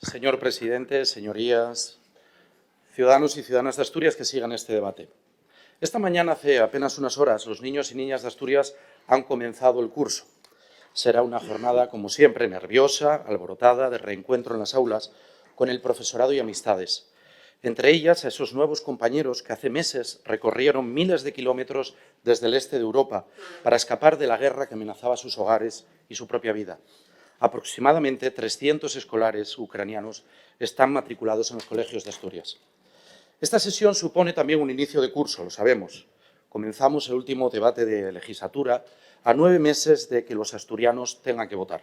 Señor presidente, señorías, ciudadanos y ciudadanas de Asturias que sigan este debate. Esta mañana, hace apenas unas horas, los niños y niñas de Asturias han comenzado el curso. Será una jornada, como siempre, nerviosa, alborotada, de reencuentro en las aulas, con el profesorado y amistades. Entre ellas, a esos nuevos compañeros que hace meses recorrieron miles de kilómetros desde el este de Europa para escapar de la guerra que amenazaba sus hogares y su propia vida. Aproximadamente 300 escolares ucranianos están matriculados en los colegios de Asturias. Esta sesión supone también un inicio de curso, lo sabemos. Comenzamos el último debate de legislatura a 9 meses de que los asturianos tengan que votar.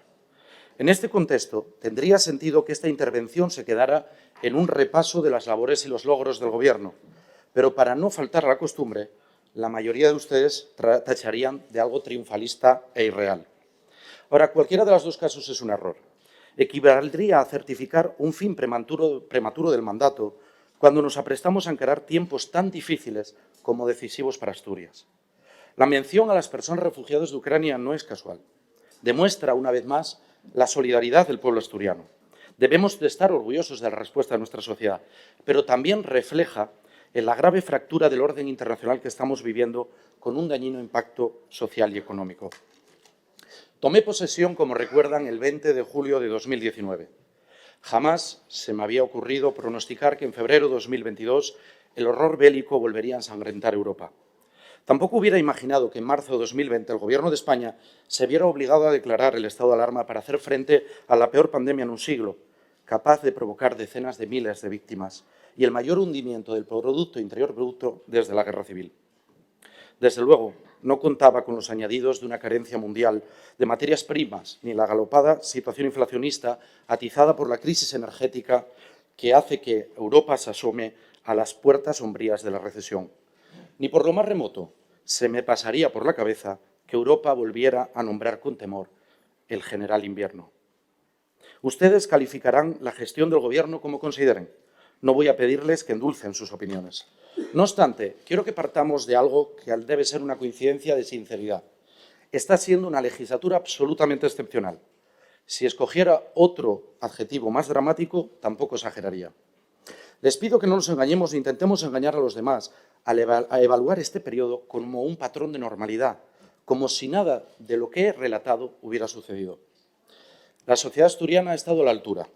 En este contexto, tendría sentido que esta intervención se quedara en un repaso de las labores y los logros del Gobierno, pero para no faltar a la costumbre, la mayoría de ustedes tacharían de algo triunfalista e irreal. Ahora, cualquiera de los dos casos es un error. Equivaldría a certificar un fin prematuro del mandato cuando nos aprestamos a encarar tiempos tan difíciles como decisivos para Asturias. La mención a las personas refugiadas de Ucrania no es casual. Demuestra, una vez más, la solidaridad del pueblo asturiano. Debemos de estar orgullosos de la respuesta de nuestra sociedad, pero también refleja la grave fractura del orden internacional que estamos viviendo con un dañino impacto social y económico. Tomé posesión, como recuerdan, el 20 de julio de 2019. Jamás se me había ocurrido pronosticar que en febrero de 2022 el horror bélico volvería a ensangrentar Europa. Tampoco hubiera imaginado que en marzo de 2020 el Gobierno de España se viera obligado a declarar el estado de alarma para hacer frente a la peor pandemia en un siglo, capaz de provocar decenas de miles de víctimas y el mayor hundimiento del Producto Interior Bruto desde la Guerra Civil. Desde luego, no contaba con los añadidos de una carencia mundial de materias primas ni la galopada situación inflacionista atizada por la crisis energética que hace que Europa se asome a las puertas sombrías de la recesión. Ni por lo más remoto se me pasaría por la cabeza que Europa volviera a nombrar con temor el general invierno. Ustedes calificarán la gestión del Gobierno como consideren. No voy a pedirles que endulcen sus opiniones. No obstante, quiero que partamos de algo que debe ser una coincidencia de sinceridad. Está siendo una legislatura absolutamente excepcional. Si escogiera otro adjetivo más dramático, tampoco exageraría. Les pido que no nos engañemos ni intentemos engañar a los demás al evaluar este periodo como un patrón de normalidad, como si nada de lo que he relatado hubiera sucedido. La sociedad asturiana ha estado a la altura.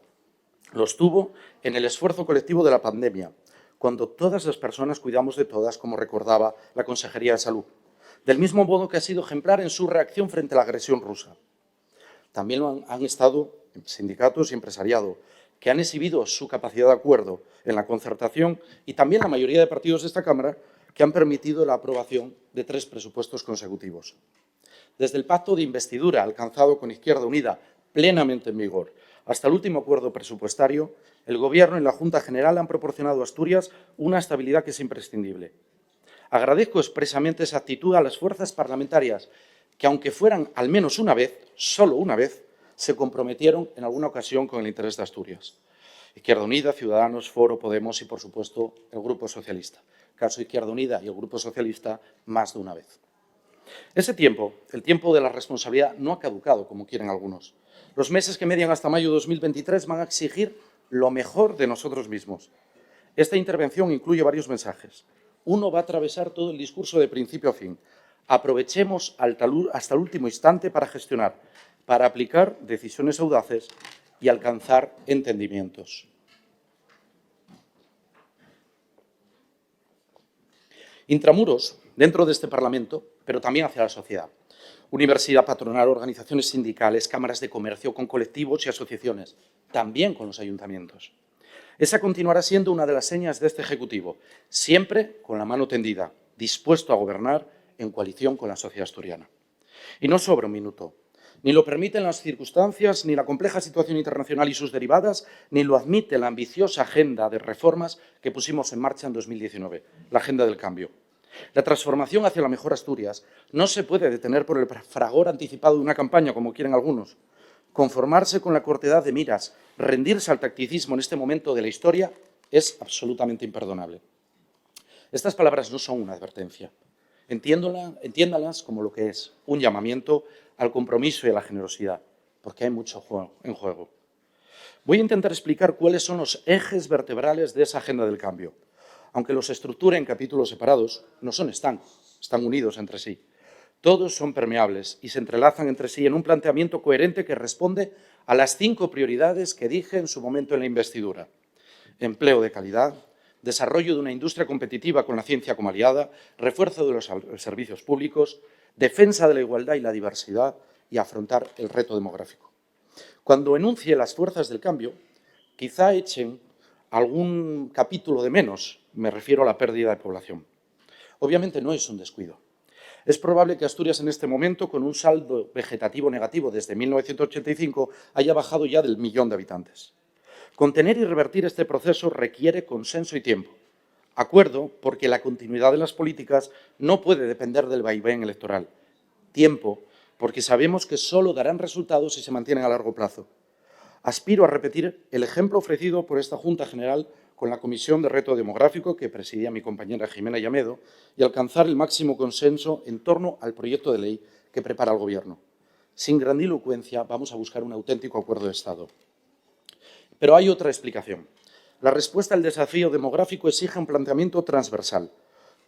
Lo estuvo en el esfuerzo colectivo de la pandemia, cuando todas las personas cuidamos de todas, como recordaba la Consejería de Salud, del mismo modo que ha sido ejemplar en su reacción frente a la agresión rusa. También han estado sindicatos y empresariado, que han exhibido su capacidad de acuerdo en la concertación y también la mayoría de partidos de esta Cámara que han permitido la aprobación de 3 presupuestos consecutivos. Desde el pacto de investidura alcanzado con Izquierda Unida, plenamente en vigor, hasta el último acuerdo presupuestario, el Gobierno y la Junta General han proporcionado a Asturias una estabilidad que es imprescindible. Agradezco expresamente esa actitud a las fuerzas parlamentarias que, aunque fueran al menos una vez, solo una vez, se comprometieron en alguna ocasión con el interés de Asturias. Izquierda Unida, Ciudadanos, Foro, Podemos y, por supuesto, el Grupo Socialista. Caso Izquierda Unida y el Grupo Socialista, más de una vez. Ese tiempo, el tiempo de la responsabilidad, no ha caducado, como quieren algunos. Los meses que median hasta mayo de 2023 van a exigir lo mejor de nosotros mismos. Esta intervención incluye varios mensajes. Uno va a atravesar todo el discurso de principio a fin. Aprovechemos hasta el último instante para gestionar, para aplicar decisiones audaces y alcanzar entendimientos. Intramuros, dentro de este Parlamento, pero también hacia la sociedad. Universidad, patronal, organizaciones sindicales, cámaras de comercio, con colectivos y asociaciones, también con los ayuntamientos. Esa continuará siendo una de las señas de este Ejecutivo, siempre con la mano tendida, dispuesto a gobernar en coalición con la sociedad asturiana. Y no sobra un minuto. Ni lo permiten las circunstancias, ni la compleja situación internacional y sus derivadas, ni lo admite la ambiciosa agenda de reformas que pusimos en marcha en 2019, la agenda del cambio. La transformación hacia la mejor Asturias no se puede detener por el fragor anticipado de una campaña, como quieren algunos. Conformarse con la cortedad de miras, rendirse al tacticismo en este momento de la historia es absolutamente imperdonable. Estas palabras no son una advertencia. Entiéndalas como lo que es, un llamamiento al compromiso y a la generosidad, porque hay mucho en juego. Voy a intentar explicar cuáles son los ejes vertebrales de esa agenda del cambio. Aunque los estructure en capítulos separados, no son estancos, están unidos entre sí. Todos son permeables y se entrelazan entre sí en un planteamiento coherente que responde a las 5 prioridades que dije en su momento en la investidura. Empleo de calidad, desarrollo de una industria competitiva con la ciencia como aliada, refuerzo de los servicios públicos, defensa de la igualdad y la diversidad y afrontar el reto demográfico. Cuando enuncie las fuerzas del cambio, quizá echen algún capítulo de menos, me refiero a la pérdida de población. Obviamente no es un descuido. Es probable que Asturias en este momento, con un saldo vegetativo negativo desde 1985, haya bajado ya del 1.000.000 de habitantes. Contener y revertir este proceso requiere consenso y tiempo. Acuerdo, porque la continuidad de las políticas no puede depender del vaivén electoral. Tiempo, porque sabemos que solo darán resultados si se mantienen a largo plazo. Aspiro a repetir el ejemplo ofrecido por esta Junta General con la Comisión de Reto Demográfico que presidía mi compañera Jimena Llamedo y alcanzar el máximo consenso en torno al proyecto de ley que prepara el Gobierno. Sin grandilocuencia, vamos a buscar un auténtico acuerdo de Estado. Pero hay otra explicación. La respuesta al desafío demográfico exige un planteamiento transversal.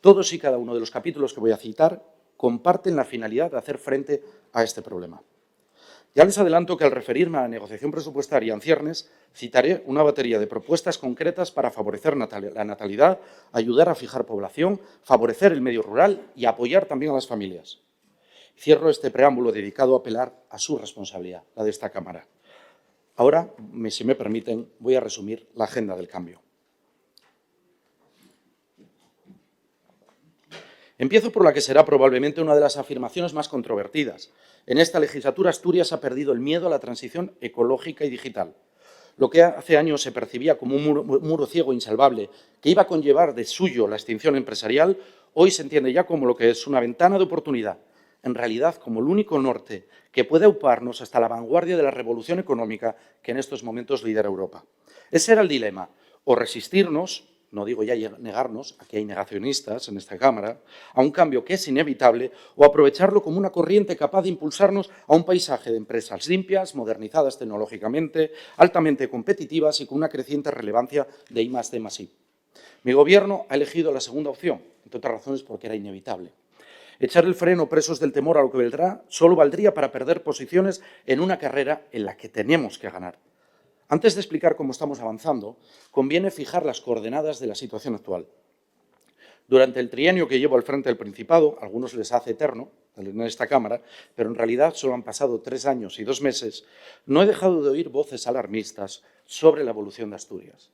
Todos y cada uno de los capítulos que voy a citar comparten la finalidad de hacer frente a este problema. Ya les adelanto que al referirme a la negociación presupuestaria en ciernes, citaré una batería de propuestas concretas para favorecer la natalidad, ayudar a fijar población, favorecer el medio rural y apoyar también a las familias. Cierro este preámbulo dedicado a apelar a su responsabilidad, la de esta Cámara. Ahora, si me permiten, voy a resumir la agenda del cambio. Empiezo por la que será probablemente una de las afirmaciones más controvertidas. En esta legislatura, Asturias ha perdido el miedo a la transición ecológica y digital. Lo que hace años se percibía como un muro ciego insalvable que iba a conllevar de suyo la extinción empresarial, hoy se entiende ya como lo que es una ventana de oportunidad, en realidad como el único norte que puede auparnos hasta la vanguardia de la revolución económica que en estos momentos lidera Europa. Ese era el dilema, o resistirnos, no digo ya negarnos, aquí hay negacionistas en esta Cámara, a un cambio que es inevitable, o aprovecharlo como una corriente capaz de impulsarnos a un paisaje de empresas limpias, modernizadas tecnológicamente, altamente competitivas y con una creciente relevancia de I+D+I. Mi Gobierno ha elegido la segunda opción, entre otras razones porque era inevitable. Echar el freno presos del temor a lo que vendrá solo valdría para perder posiciones en una carrera en la que tenemos que ganar. Antes de explicar cómo estamos avanzando, conviene fijar las coordenadas de la situación actual. Durante el trienio que llevo al frente del Principado, a algunos les hace eterno en esta Cámara, pero en realidad solo han pasado 3 años y 2 meses, no he dejado de oír voces alarmistas sobre la evolución de Asturias.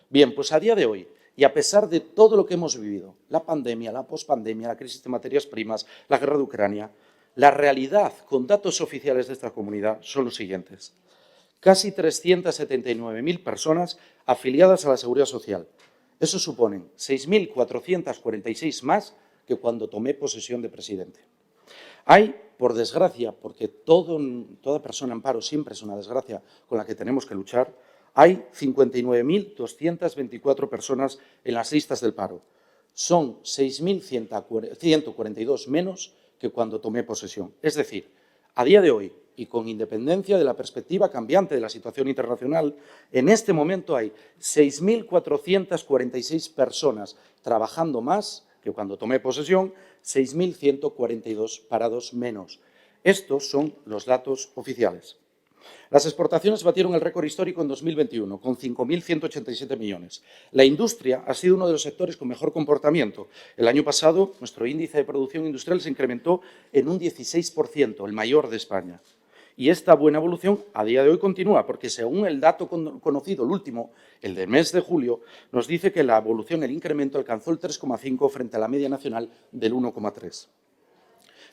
Bien, pues a día de hoy, y a pesar de todo lo que hemos vivido, la pandemia, la pospandemia, la crisis de materias primas, la guerra de Ucrania, la realidad con datos oficiales de esta comunidad son los siguientes. Casi 379.000 personas afiliadas a la Seguridad Social. Eso suponen 6.446 más que cuando tomé posesión de presidente. Hay, por desgracia, porque toda persona en paro siempre es una desgracia con la que tenemos que luchar, hay 59.224 personas en las listas del paro. Son 6.142 menos que cuando tomé posesión. Es decir, a día de hoy, y con independencia de la perspectiva cambiante de la situación internacional, en este momento hay 6.446 personas trabajando más que cuando tomé posesión, 6.142 parados menos. Estos son los datos oficiales. Las exportaciones batieron el récord histórico en 2021, con 5.187 millones. La industria ha sido uno de los sectores con mejor comportamiento. El año pasado, nuestro índice de producción industrial se incrementó en un 16%, el mayor de España. Y esta buena evolución a día de hoy continúa, porque según el dato conocido, el último, el del mes de julio, nos dice que la evolución, el incremento, alcanzó el 3,5 frente a la media nacional del 1,3.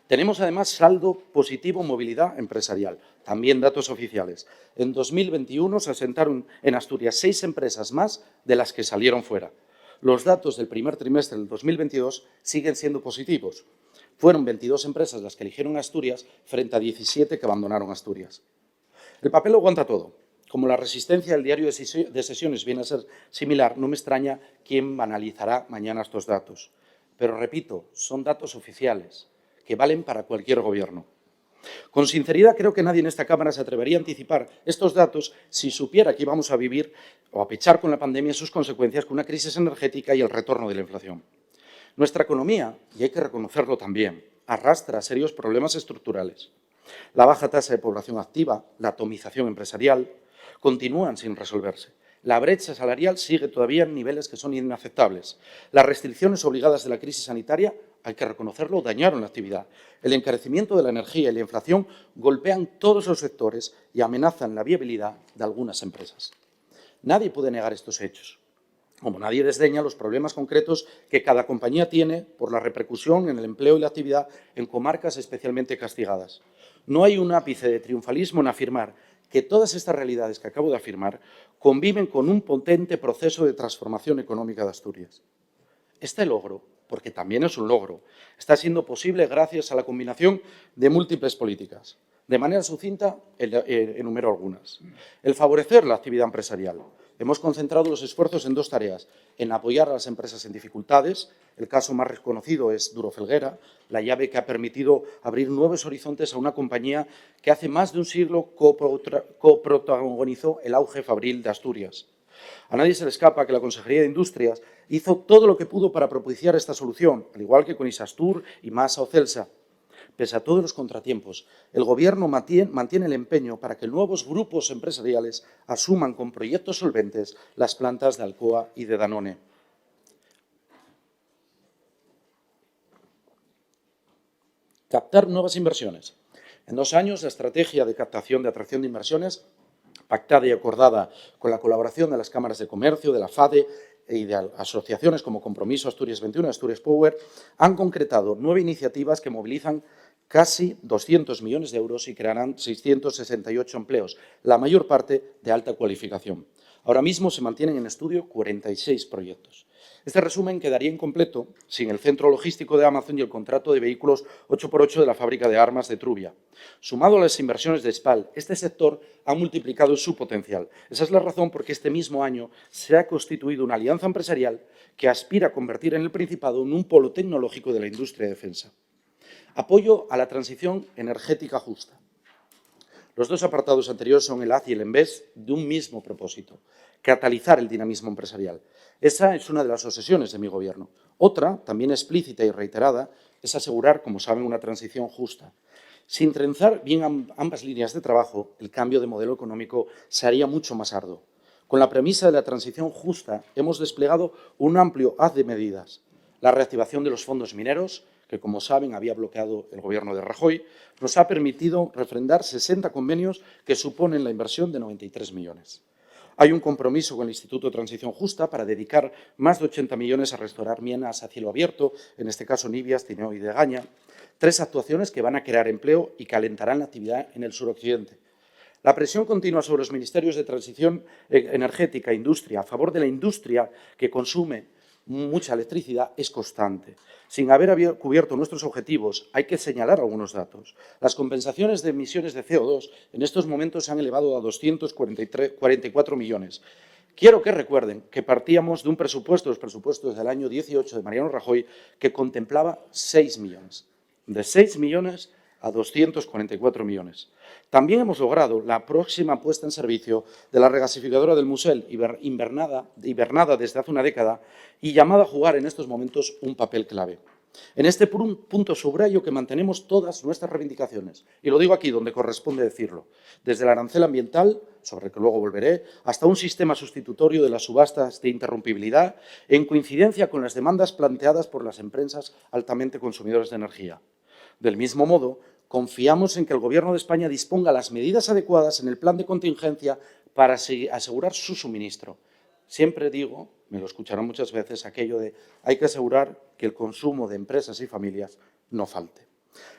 Tenemos además saldo positivo en movilidad empresarial, también datos oficiales. En 2021 se asentaron en Asturias 6 empresas más de las que salieron fuera. Los datos del primer trimestre del 2022 siguen siendo positivos. Fueron 22 empresas las que eligieron Asturias frente a 17 que abandonaron Asturias. El papel lo aguanta todo. Como la resistencia del diario de sesiones viene a ser similar, no me extraña quién analizará mañana estos datos. Pero repito, son datos oficiales que valen para cualquier gobierno. Con sinceridad, creo que nadie en esta Cámara se atrevería a anticipar estos datos si supiera que íbamos a vivir o a pechar con la pandemia y sus consecuencias, con una crisis energética y el retorno de la inflación. Nuestra economía, y hay que reconocerlo también, arrastra serios problemas estructurales. La baja tasa de población activa, la atomización empresarial, continúan sin resolverse. La brecha salarial sigue todavía en niveles que son inaceptables. Las restricciones obligadas de la crisis sanitaria, hay que reconocerlo, dañaron la actividad. El encarecimiento de la energía y la inflación golpean todos los sectores y amenazan la viabilidad de algunas empresas. Nadie puede negar estos hechos, como nadie desdeña los problemas concretos que cada compañía tiene por la repercusión en el empleo y la actividad en comarcas especialmente castigadas. No hay un ápice de triunfalismo en afirmar que todas estas realidades que acabo de afirmar conviven con un potente proceso de transformación económica de Asturias. Este logro, porque también es un logro, está siendo posible gracias a la combinación de múltiples políticas. De manera sucinta, enumero algunas. El favorecer la actividad empresarial. Hemos concentrado los esfuerzos en dos tareas, en apoyar a las empresas en dificultades. El caso más reconocido es Duro Felguera, la llave que ha permitido abrir nuevos horizontes a una compañía que hace más de un siglo coprotagonizó el auge fabril de Asturias. A nadie se le escapa que la Consejería de Industrias hizo todo lo que pudo para propiciar esta solución, al igual que con Isastur y Masa o Celsa. Pese a todos los contratiempos, el Gobierno mantiene el empeño para que nuevos grupos empresariales asuman con proyectos solventes las plantas de Alcoa y de Danone. Captar nuevas inversiones. En 2 años, la estrategia de captación de atracción de inversiones, pactada y acordada con la colaboración de las cámaras de comercio, de la FADE y de asociaciones como Compromiso Asturias 21 y Asturias Power, han concretado 9 iniciativas que movilizan casi 200 millones de euros y crearán 668 empleos, la mayor parte de alta cualificación. Ahora mismo se mantienen en estudio 46 proyectos. Este resumen quedaría incompleto sin el centro logístico de Amazon y el contrato de vehículos 8x8 de la fábrica de armas de Trubia. Sumado a las inversiones de SPAL, este sector ha multiplicado su potencial. Esa es la razón por que este mismo año se ha constituido una alianza empresarial que aspira a convertir en el Principado en un polo tecnológico de la industria de defensa. Apoyo a la transición energética justa. Los dos apartados anteriores son el haz y el envés de un mismo propósito, catalizar el dinamismo empresarial. Esa es una de las obsesiones de mi Gobierno. Otra, también explícita y reiterada, es asegurar, como saben, una transición justa. Sin trenzar bien ambas líneas de trabajo, el cambio de modelo económico se haría mucho más arduo. Con la premisa de la transición justa, hemos desplegado un amplio haz de medidas. La reactivación de los fondos mineros, que, como saben, había bloqueado el Gobierno de Rajoy, nos ha permitido refrendar 60 convenios que suponen la inversión de 93 millones. Hay un compromiso con el Instituto de Transición Justa para dedicar más de 80 millones a restaurar minas a cielo abierto, en este caso Nibias, Tineo y Degaña. 3 actuaciones que van a crear empleo y que alentarán la actividad en el suroccidente. La presión continua sobre los ministerios de Transición Energética e Industria a favor de la industria que consume mucha electricidad es constante. Sin haber cubierto nuestros objetivos, hay que señalar algunos datos. Las compensaciones de emisiones de CO2 en estos momentos se han elevado a 244 millones. Quiero que recuerden que partíamos de un presupuesto, los presupuestos del año 18 de Mariano Rajoy, que contemplaba 6 millones. De 6 millones a 244 millones. También hemos logrado la próxima puesta en servicio de la regasificadora del Musel, hibernada desde hace una década y llamada a jugar en estos momentos un papel clave. En este punto subrayo que mantenemos todas nuestras reivindicaciones, y lo digo aquí donde corresponde decirlo, desde el arancel ambiental, sobre el que luego volveré, hasta un sistema sustitutorio de las subastas de interrumpibilidad, en coincidencia con las demandas planteadas por las empresas altamente consumidoras de energía. Del mismo modo, confiamos en que el Gobierno de España disponga las medidas adecuadas en el plan de contingencia para asegurar su suministro. Siempre digo, me lo escucharán muchas veces, aquello de hay que asegurar que el consumo de empresas y familias no falte.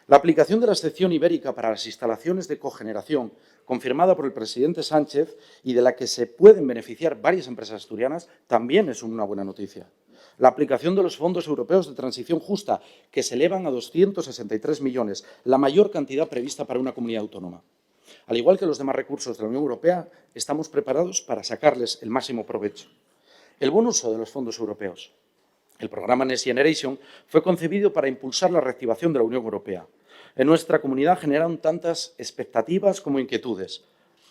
La aplicación de la excepción ibérica para las instalaciones de cogeneración, confirmada por el presidente Sánchez y de la que se pueden beneficiar varias empresas asturianas, también es una buena noticia. La aplicación de los fondos europeos de transición justa, que se elevan a 263 millones, la mayor cantidad prevista para una comunidad autónoma. Al igual que los demás recursos de la Unión Europea, estamos preparados para sacarles el máximo provecho. El buen uso de los fondos europeos. El programa Next Generation fue concebido para impulsar la reactivación de la Unión Europea. en nuestra comunidad generan tantas expectativas como inquietudes.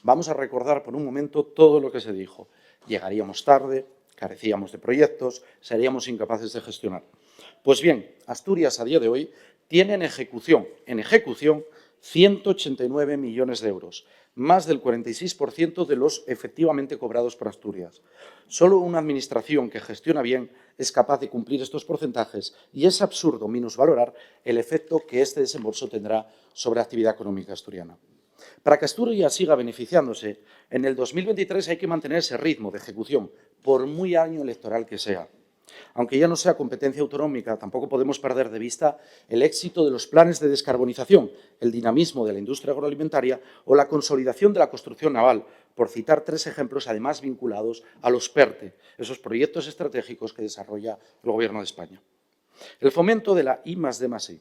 Vamos a recordar por un momento todo lo que se dijo. Llegaríamos tarde, carecíamos de proyectos, seríamos incapaces de gestionar. Pues bien, Asturias a día de hoy tiene en ejecución 189 millones de euros, más del 46% de los efectivamente cobrados por Asturias. Solo una administración que gestiona bien es capaz de cumplir estos porcentajes y es absurdo minusvalorar el efecto que este desembolso tendrá sobre la actividad económica asturiana. Para que Asturias siga beneficiándose, en el 2023 hay que mantener ese ritmo de ejecución, por muy año electoral que sea. Aunque ya no sea competencia autonómica, tampoco podemos perder de vista el éxito de los planes de descarbonización, el dinamismo de la industria agroalimentaria o la consolidación de la construcción naval, por citar 3 ejemplos, además vinculados a los PERTE, esos proyectos estratégicos que desarrolla el Gobierno de España. El fomento de la I+D+I.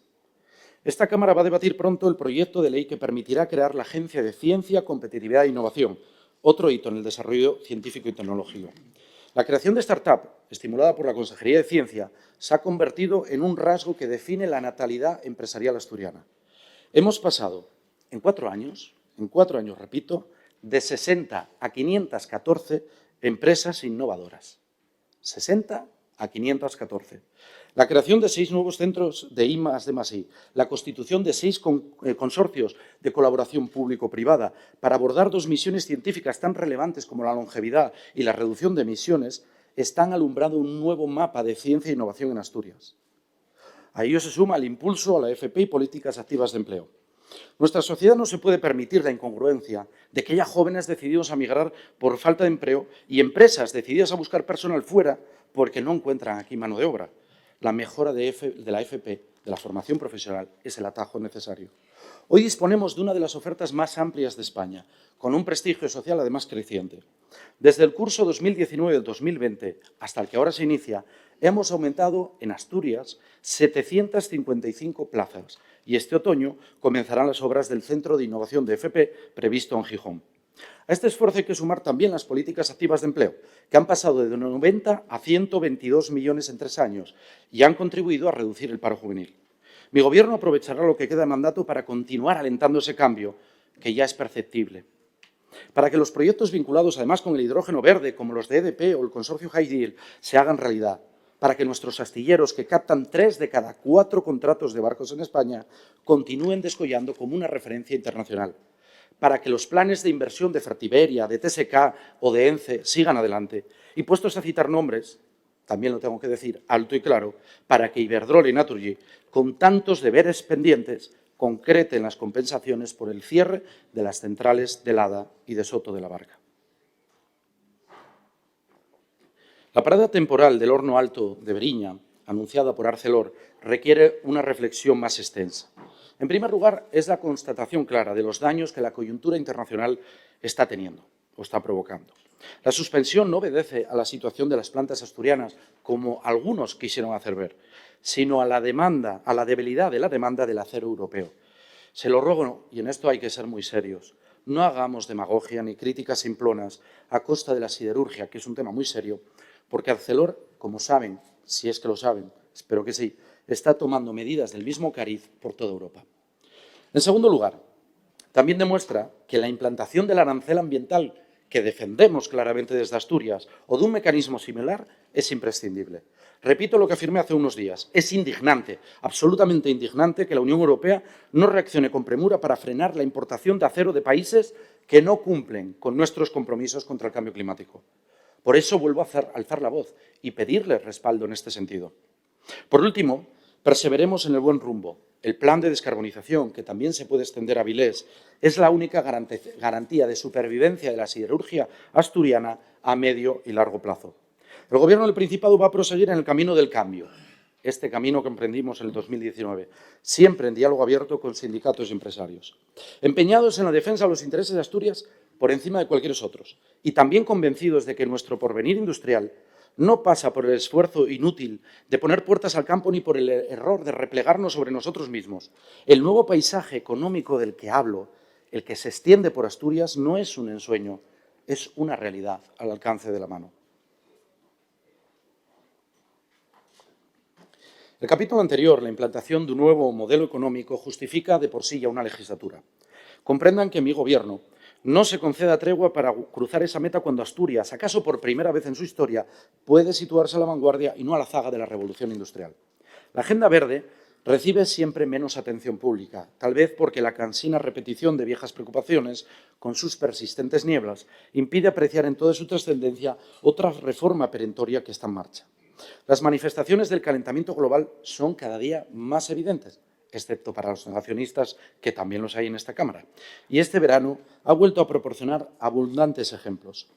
Esta Cámara va a debatir pronto el proyecto de ley que permitirá crear la Agencia de Ciencia, Competitividad e Innovación, otro hito en el desarrollo científico y tecnológico. La creación de startup, estimulada por la Consejería de Ciencia, se ha convertido en un rasgo que define la natalidad empresarial asturiana. Hemos pasado en 4 años, repito, de 60 a 514 empresas innovadoras. 60 a 514. La creación de 6 nuevos centros de I+D+I, la constitución de 6 consorcios de colaboración público-privada para abordar 2 misiones científicas tan relevantes como la longevidad y la reducción de emisiones, están alumbrando un nuevo mapa de ciencia e innovación en Asturias. A ello se suma el impulso a la FP y políticas activas de empleo. Nuestra sociedad no se puede permitir la incongruencia de que haya jóvenes decididos a migrar por falta de empleo y empresas decididas a buscar personal fuera porque no encuentran aquí mano de obra. La mejora de la FP, de la formación profesional, es el atajo necesario. Hoy disponemos de una de las ofertas más amplias de España, con un prestigio social además creciente. Desde el curso 2019-2020 hasta el que ahora se inicia, hemos aumentado en Asturias 755 plazas y este otoño comenzarán las obras del Centro de Innovación de FP previsto en Gijón. A este esfuerzo hay que sumar también las políticas activas de empleo, que han pasado de 90 a 122 millones en 3 años y han contribuido a reducir el paro juvenil. Mi Gobierno aprovechará lo que queda de mandato para continuar alentando ese cambio, que ya es perceptible. Para que los proyectos vinculados además con el hidrógeno verde, como los de EDP o el consorcio High Deal, se hagan realidad. Para que nuestros astilleros, que captan 3 de cada 4 contratos de barcos en España, continúen descollando como una referencia internacional. Para que los planes de inversión de Fertiberia, de TSK o de ENCE sigan adelante. Y puestos a citar nombres, también lo tengo que decir alto y claro, para que Iberdrola y Naturgy, con tantos deberes pendientes, concreten las compensaciones por el cierre de las centrales de Lada y de Soto de la Barca. La parada temporal del horno alto de Beriña, anunciada por Arcelor, requiere una reflexión más extensa. En primer lugar, es la constatación clara de los daños que la coyuntura internacional está teniendo o está provocando. La suspensión no obedece a la situación de las plantas asturianas, como algunos quisieron hacer ver, sino a la debilidad de la demanda del acero europeo. Se lo ruego, y en esto hay que ser muy serios, no hagamos demagogia ni críticas simplonas a costa de la siderurgia, que es un tema muy serio, porque Arcelor, como saben, si es que lo saben, espero que sí, está tomando medidas del mismo cariz por toda Europa. En segundo lugar, también demuestra que la implantación del arancel ambiental que defendemos claramente desde Asturias o de un mecanismo similar es imprescindible. Repito lo que afirmé hace unos días. Es indignante, absolutamente indignante, que la Unión Europea no reaccione con premura para frenar la importación de acero de países que no cumplen con nuestros compromisos contra el cambio climático. Por eso vuelvo a alzar la voz y pedirles respaldo en este sentido. Por último, perseveremos en el buen rumbo. El plan de descarbonización, que también se puede extender a Avilés, es la única garantía de supervivencia de la siderurgia asturiana a medio y largo plazo. El Gobierno del Principado va a proseguir en el camino del cambio, este camino que emprendimos en el 2019, siempre en diálogo abierto con sindicatos y empresarios, empeñados en la defensa de los intereses de Asturias por encima de cualquier otros y también convencidos de que nuestro porvenir industrial no pasa por el esfuerzo inútil de poner puertas al campo ni por el error de replegarnos sobre nosotros mismos. El nuevo paisaje económico del que hablo, el que se extiende por Asturias, no es un ensueño, es una realidad al alcance de la mano. El capítulo anterior, la implantación de un nuevo modelo económico, justifica de por sí ya una legislatura. Comprendan que mi gobierno no se conceda tregua para cruzar esa meta cuando Asturias, acaso por primera vez en su historia, puede situarse a la vanguardia y no a la zaga de la revolución industrial. La Agenda Verde recibe siempre menos atención pública, tal vez porque la cansina repetición de viejas preocupaciones, con sus persistentes nieblas, impide apreciar en toda su trascendencia otra reforma perentoria que está en marcha. Las manifestaciones del calentamiento global son cada día más evidentes, excepto para los negacionistas, que también los hay en esta Cámara. Y este verano ha vuelto a proporcionar abundantes ejemplos.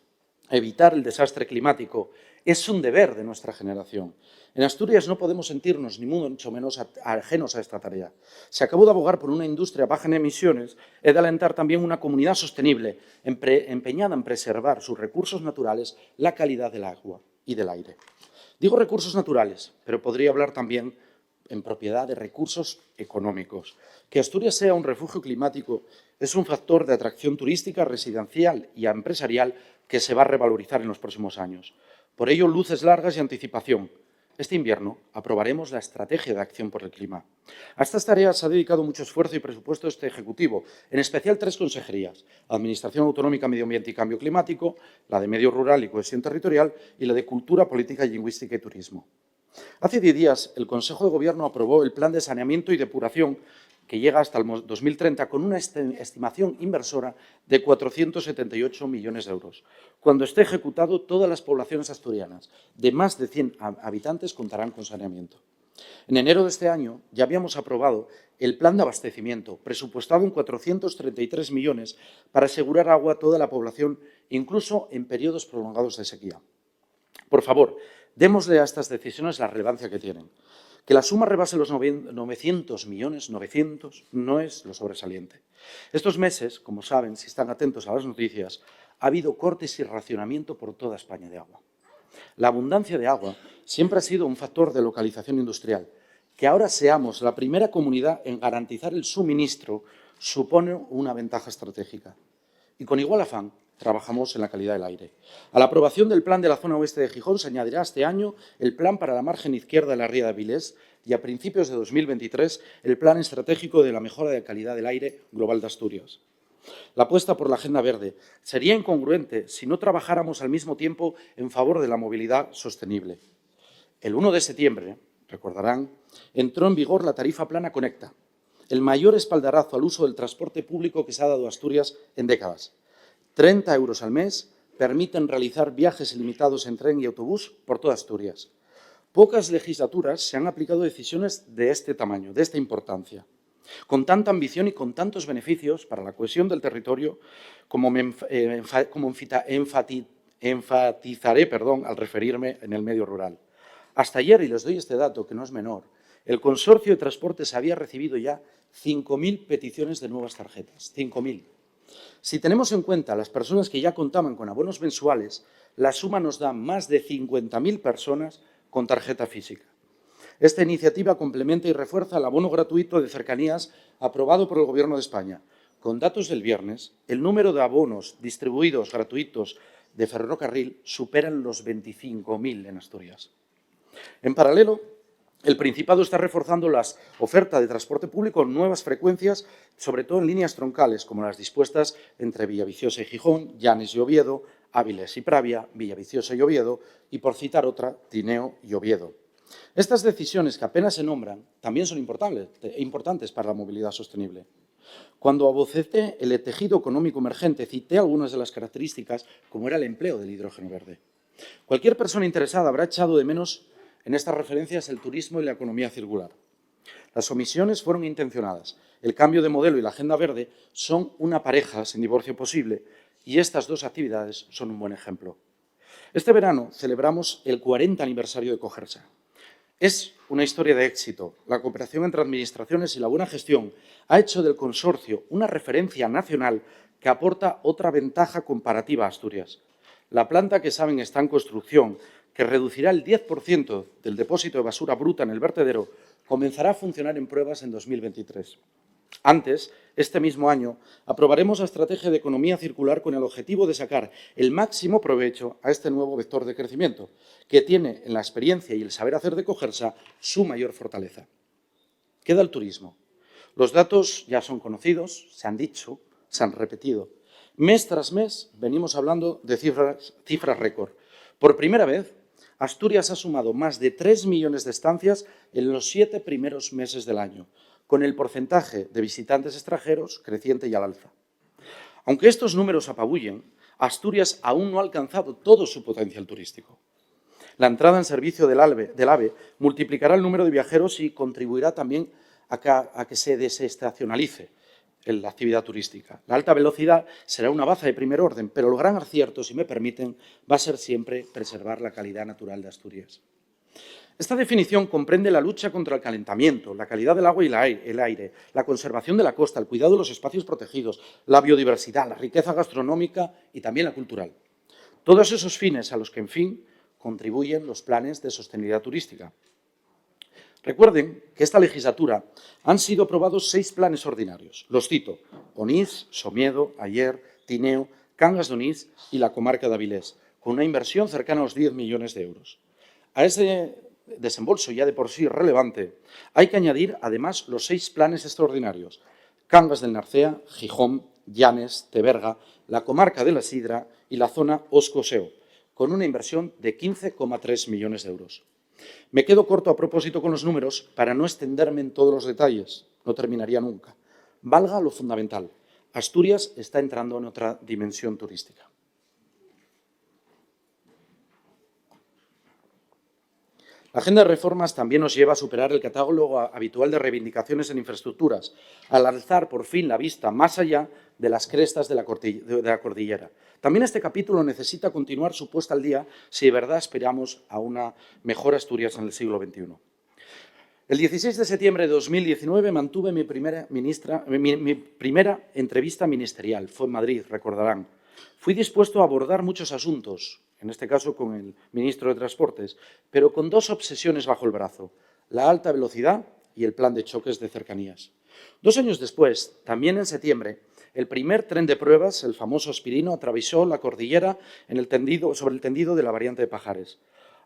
Evitar el desastre climático es un deber de nuestra generación. En Asturias no podemos sentirnos ni mucho menos ajenos a esta tarea. Se acabó de abogar por una industria baja en emisiones, he de alentar también una comunidad sostenible, empeñada en preservar sus recursos naturales, la calidad del agua y del aire. Digo recursos naturales, pero podría hablar también en propiedad de recursos económicos. Que Asturias sea un refugio climático es un factor de atracción turística, residencial y empresarial que se va a revalorizar en los próximos años. Por ello, luces largas y anticipación. Este invierno aprobaremos la Estrategia de Acción por el Clima. A estas tareas se ha dedicado mucho esfuerzo y presupuesto este Ejecutivo, en especial 3 consejerías: Administración Autonómica, Medio Ambiente y Cambio Climático, la de Medio Rural y Cohesión Territorial y la de Cultura, Política Lingüística y Turismo. Hace 10 días, el Consejo de Gobierno aprobó el Plan de Saneamiento y Depuración que llega hasta el 2030 con una estimación inversora de 478 millones de euros. Cuando esté ejecutado, todas las poblaciones asturianas de más de 100 habitantes contarán con saneamiento. En enero de este año ya habíamos aprobado el Plan de Abastecimiento, presupuestado en 433 millones para asegurar agua a toda la población, incluso en periodos prolongados de sequía. Por favor, démosle a estas decisiones la relevancia que tienen. Que la suma rebase los 900 millones, 900, no es lo sobresaliente. Estos meses, como saben, si están atentos a las noticias, ha habido cortes y racionamiento por toda España de agua. La abundancia de agua siempre ha sido un factor de localización industrial. Que ahora seamos la primera comunidad en garantizar el suministro supone una ventaja estratégica. Y con igual afán, trabajamos en la calidad del aire. A la aprobación del plan de la zona oeste de Gijón se añadirá este año el plan para la margen izquierda de la ría de Avilés y a principios de 2023 el plan estratégico de la mejora de calidad del aire global de Asturias. La apuesta por la Agenda Verde sería incongruente si no trabajáramos al mismo tiempo en favor de la movilidad sostenible. El 1 de septiembre, recordarán, entró en vigor la tarifa plana Conecta, el mayor espaldarazo al uso del transporte público que se ha dado a Asturias en décadas. 30 euros al mes permiten realizar viajes ilimitados en tren y autobús por toda Asturias. Pocas legislaturas se han aplicado decisiones de este tamaño, de esta importancia, con tanta ambición y con tantos beneficios para la cohesión del territorio, como enfatizaré al referirme en el medio rural. Hasta ayer, y les doy este dato que no es menor, el Consorcio de Transportes había recibido ya 5.000 peticiones de nuevas tarjetas, 5.000. Si tenemos en cuenta las personas que ya contaban con abonos mensuales, la suma nos da más de 50.000 personas con tarjeta física. Esta iniciativa complementa y refuerza el abono gratuito de cercanías aprobado por el Gobierno de España. Con datos del viernes, el número de abonos distribuidos gratuitos de ferrocarril superan los 25.000 en Asturias. En paralelo, el Principado está reforzando la oferta de transporte público en nuevas frecuencias, sobre todo en líneas troncales, como las dispuestas entre Villaviciosa y Gijón, Llanes y Oviedo, Áviles y Pravia, Villaviciosa y Oviedo, y por citar otra, Tineo y Oviedo. Estas decisiones, que apenas se nombran, también son importantes para la movilidad sostenible. Cuando abocé el tejido económico emergente, cité algunas de las características, como era el empleo del hidrógeno verde. Cualquier persona interesada habrá echado de menos en estas referencias el turismo y la economía circular. Las omisiones fueron intencionadas. El cambio de modelo y la Agenda Verde son una pareja sin divorcio posible y estas dos actividades son un buen ejemplo. Este verano celebramos el 40 aniversario de Cogersa. Es una historia de éxito. La cooperación entre administraciones y la buena gestión ha hecho del consorcio una referencia nacional que aporta otra ventaja comparativa a Asturias. La planta, que saben, está en construcción, que reducirá el 10% del depósito de basura bruta en el vertedero, comenzará a funcionar en pruebas en 2023. Antes, este mismo año, aprobaremos la estrategia de economía circular con el objetivo de sacar el máximo provecho a este nuevo vector de crecimiento, que tiene en la experiencia y el saber hacer de Cogersa su mayor fortaleza. Queda el turismo. Los datos ya son conocidos, se han dicho, se han repetido. Mes tras mes venimos hablando de cifras récord. Por primera vez, Asturias ha sumado más de 3 millones de estancias en los 7 primeros meses del año, con el porcentaje de visitantes extranjeros creciente y al alza. Aunque estos números apabullen, Asturias aún no ha alcanzado todo su potencial turístico. La entrada en servicio del AVE multiplicará el número de viajeros y contribuirá también a que se desestacionalice la actividad turística. La alta velocidad será una baza de primer orden, pero el gran acierto, si me permiten, va a ser siempre preservar la calidad natural de Asturias. Esta definición comprende la lucha contra el calentamiento, la calidad del agua y el aire, la conservación de la costa, el cuidado de los espacios protegidos, la biodiversidad, la riqueza gastronómica y también la cultural. Todos esos fines a los que, en fin, contribuyen los planes de sostenibilidad turística. Recuerden que esta legislatura han sido aprobados 6 planes ordinarios. Los cito: Onís, Somiedo, Aller, Tineo, Cangas de Onís y la comarca de Avilés, con una inversión cercana a los 10 millones de euros. A ese desembolso ya de por sí relevante hay que añadir además los 6 planes extraordinarios: Cangas del Narcea, Gijón, Llanes, Teberga, la comarca de la Sidra y la zona Osco-Seo, con una inversión de 15,3 millones de euros. Me quedo corto a propósito con los números para no extenderme en todos los detalles, no terminaría nunca. Valga lo fundamental: Asturias está entrando en otra dimensión turística. La agenda de reformas también nos lleva a superar el catálogo habitual de reivindicaciones en infraestructuras, al alzar por fin la vista más allá de las crestas de la cordillera. También este capítulo necesita continuar su puesta al día si de verdad esperamos a una mejor Asturias en el siglo XXI. El 16 de septiembre de 2019 mantuve mi primera entrevista ministerial. Fue en Madrid, recordarán. Fui dispuesto a abordar muchos asuntos, en este caso con el ministro de Transportes, pero con 2 obsesiones bajo el brazo: la alta velocidad y el plan de choques de cercanías. 2 años después, también en septiembre, el primer tren de pruebas, el famoso Aspirino, atravesó la cordillera sobre el tendido de la variante de Pajares.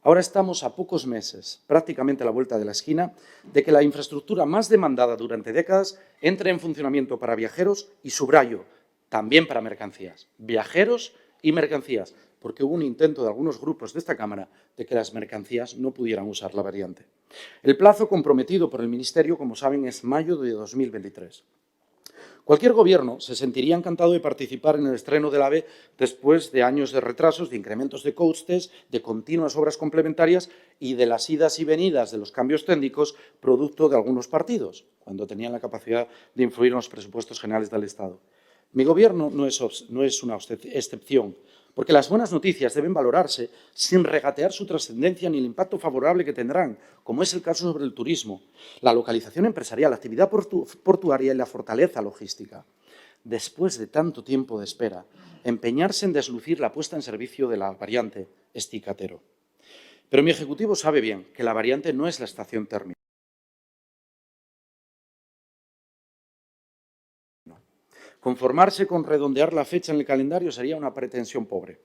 Ahora estamos a pocos meses, prácticamente a la vuelta de la esquina, de que la infraestructura más demandada durante décadas entre en funcionamiento para viajeros y, subrayo, también para mercancías. Viajeros y mercancías, porque hubo un intento de algunos grupos de esta Cámara de que las mercancías no pudieran usar la variante. El plazo comprometido por el Ministerio, como saben, es mayo de 2023. Cualquier gobierno se sentiría encantado de participar en el estreno del AVE después de años de retrasos, de incrementos de costes, de continuas obras complementarias y de las idas y venidas de los cambios técnicos producto de algunos partidos, cuando tenían la capacidad de influir en los presupuestos generales del Estado. Mi gobierno no es una excepción, porque las buenas noticias deben valorarse sin regatear su trascendencia ni el impacto favorable que tendrán, como es el caso sobre el turismo, la localización empresarial, la actividad portuaria y la fortaleza logística. Después de tanto tiempo de espera, empeñarse en deslucir la puesta en servicio de la variante es cicatero. Pero mi Ejecutivo sabe bien que la variante no es la estación térmica. Conformarse con redondear la fecha en el calendario sería una pretensión pobre.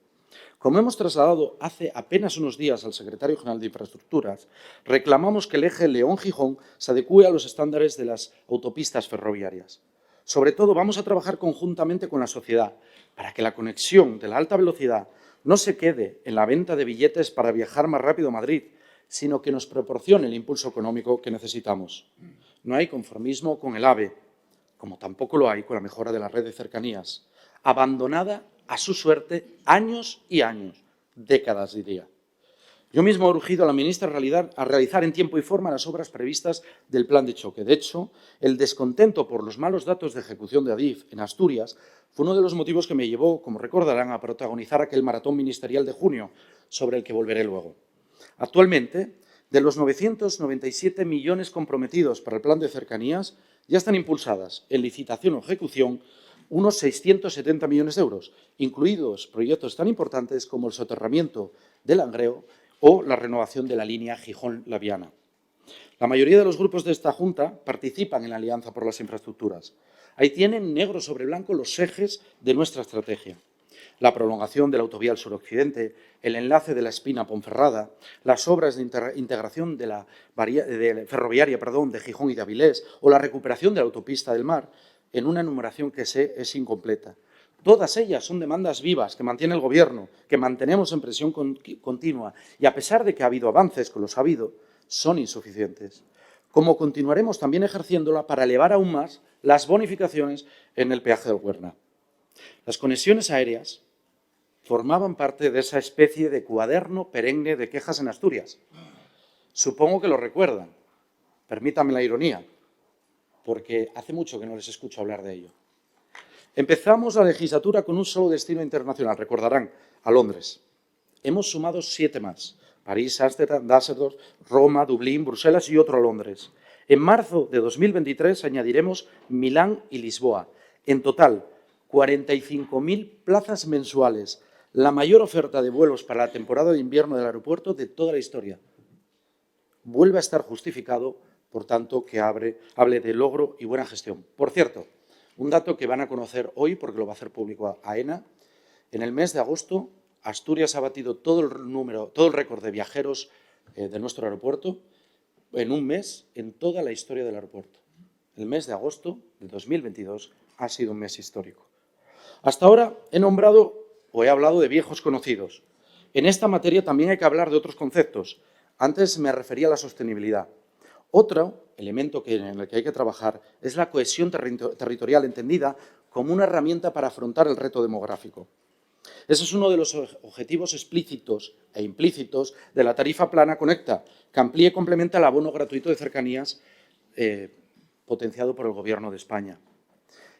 Como hemos trasladado hace apenas unos días al secretario general de Infraestructuras, reclamamos que el eje León-Gijón se adecúe a los estándares de las autopistas ferroviarias. Sobre todo, vamos a trabajar conjuntamente con la sociedad para que la conexión de la alta velocidad no se quede en la venta de billetes para viajar más rápido a Madrid, sino que nos proporcione el impulso económico que necesitamos. No hay conformismo con el AVE, como tampoco lo hay con la mejora de la red de cercanías, abandonada a su suerte años y años, décadas diría. Yo mismo he urgido a la ministra a realizar en tiempo y forma las obras previstas del plan de choque. De hecho, el descontento por los malos datos de ejecución de Adif en Asturias fue uno de los motivos que me llevó, como recordarán, a protagonizar aquel maratón ministerial de junio, sobre el que volveré luego. Actualmente, de los 997 millones comprometidos para el plan de cercanías, ya están impulsadas en licitación o ejecución unos 670 millones de euros, incluidos proyectos tan importantes como el soterramiento del Langreo o la renovación de la línea Gijón-La Viana. La mayoría de los grupos de esta Junta participan en la Alianza por las Infraestructuras. Ahí tienen negro sobre blanco los ejes de nuestra estrategia. La prolongación de la autovía al suroccidente, el enlace de la Espina a Ponferrada, las obras de integración de la ferroviaria de Gijón y de Avilés o la recuperación de la autopista del Mar, en una enumeración que es incompleta. Todas ellas son demandas vivas que mantiene el Gobierno, que mantenemos en presión continua y, a pesar de que ha habido avances, que los ha habido, son insuficientes. Como continuaremos también ejerciéndola para elevar aún más las bonificaciones en el peaje del Huerna. Las conexiones aéreas formaban parte de esa especie de cuaderno perenne de quejas en Asturias. Supongo que lo recuerdan. Permítanme la ironía, porque hace mucho que no les escucho hablar de ello. Empezamos la legislatura con un solo destino internacional, recordarán, a Londres. Hemos sumado 7 más: París, Ámsterdam, Düsseldorf, Roma, Dublín, Bruselas y otro a Londres. En marzo de 2023 añadiremos Milán y Lisboa. En total, 45.000 plazas mensuales, la mayor oferta de vuelos para la temporada de invierno del aeropuerto de toda la historia. Vuelve a estar justificado, por tanto, que hable de logro y buena gestión. Por cierto, un dato que van a conocer hoy, porque lo va a hacer público AENA, en el mes de agosto Asturias ha batido todo el récord de viajeros de nuestro aeropuerto en un mes en toda la historia del aeropuerto. El mes de agosto de 2022 ha sido un mes histórico. Hasta ahora he hablado de viejos conocidos. En esta materia también hay que hablar de otros conceptos. Antes me refería a la sostenibilidad. Otro elemento en el que hay que trabajar es la cohesión territorial, entendida como una herramienta para afrontar el reto demográfico. Ese es uno de los objetivos explícitos e implícitos de la tarifa plana Conecta, que amplía y complementa el abono gratuito de cercanías potenciado por el Gobierno de España.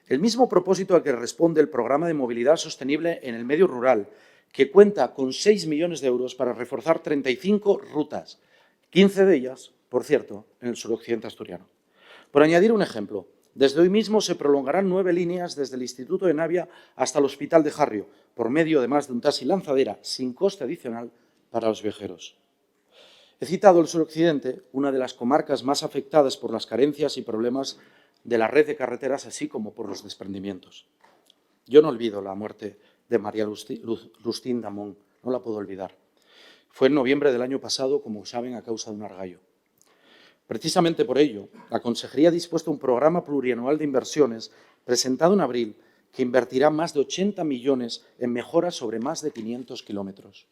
El mismo propósito al que responde el Programa de Movilidad Sostenible en el Medio Rural, que cuenta con 6 millones de euros para reforzar 35 rutas, 15 de ellas, por cierto, en el suroccidente asturiano. Por añadir un ejemplo, desde hoy mismo se prolongarán 9 líneas desde el Instituto de Navia hasta el Hospital de Jarrio, por medio además de un taxi lanzadera sin coste adicional para los viajeros. He citado el suroccidente, una de las comarcas más afectadas por las carencias y problemas de la red de carreteras, así como por los desprendimientos. Yo no olvido la muerte de María Lustín Damón, no la puedo olvidar. Fue en noviembre del año pasado, como saben, a causa de un argallo. Precisamente por ello, la Consejería ha dispuesto un programa plurianual de inversiones presentado en abril que invertirá más de 80 millones en mejoras sobre más de 500 kilómetros.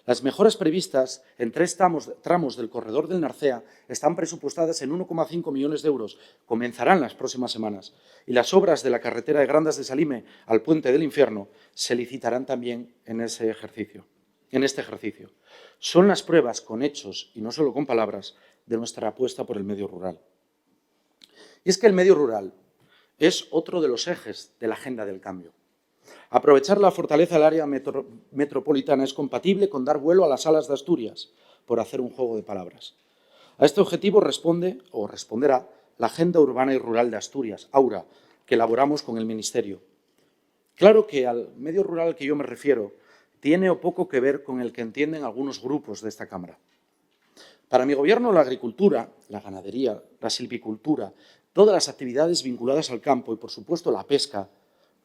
Las mejoras previstas en 3 tramos del corredor del Narcea están presupuestadas en 1,5 millones de euros. Comenzarán las próximas semanas. Y las obras de la carretera de Grandas de Salime al Puente del Infierno se licitarán también en este ejercicio. Son las pruebas con hechos, y no solo con palabras, de nuestra apuesta por el medio rural. Y es que el medio rural es otro de los ejes de la agenda del cambio. Aprovechar la fortaleza del área metropolitana es compatible con dar vuelo a las alas de Asturias, por hacer un juego de palabras. A este objetivo responderá la Agenda Urbana y Rural de Asturias, AURA, que elaboramos con el Ministerio. Claro que al medio rural al que yo me refiero tiene o poco que ver con el que entienden algunos grupos de esta Cámara. Para mi Gobierno, la agricultura, la ganadería, la silvicultura, todas las actividades vinculadas al campo y, por supuesto, la pesca,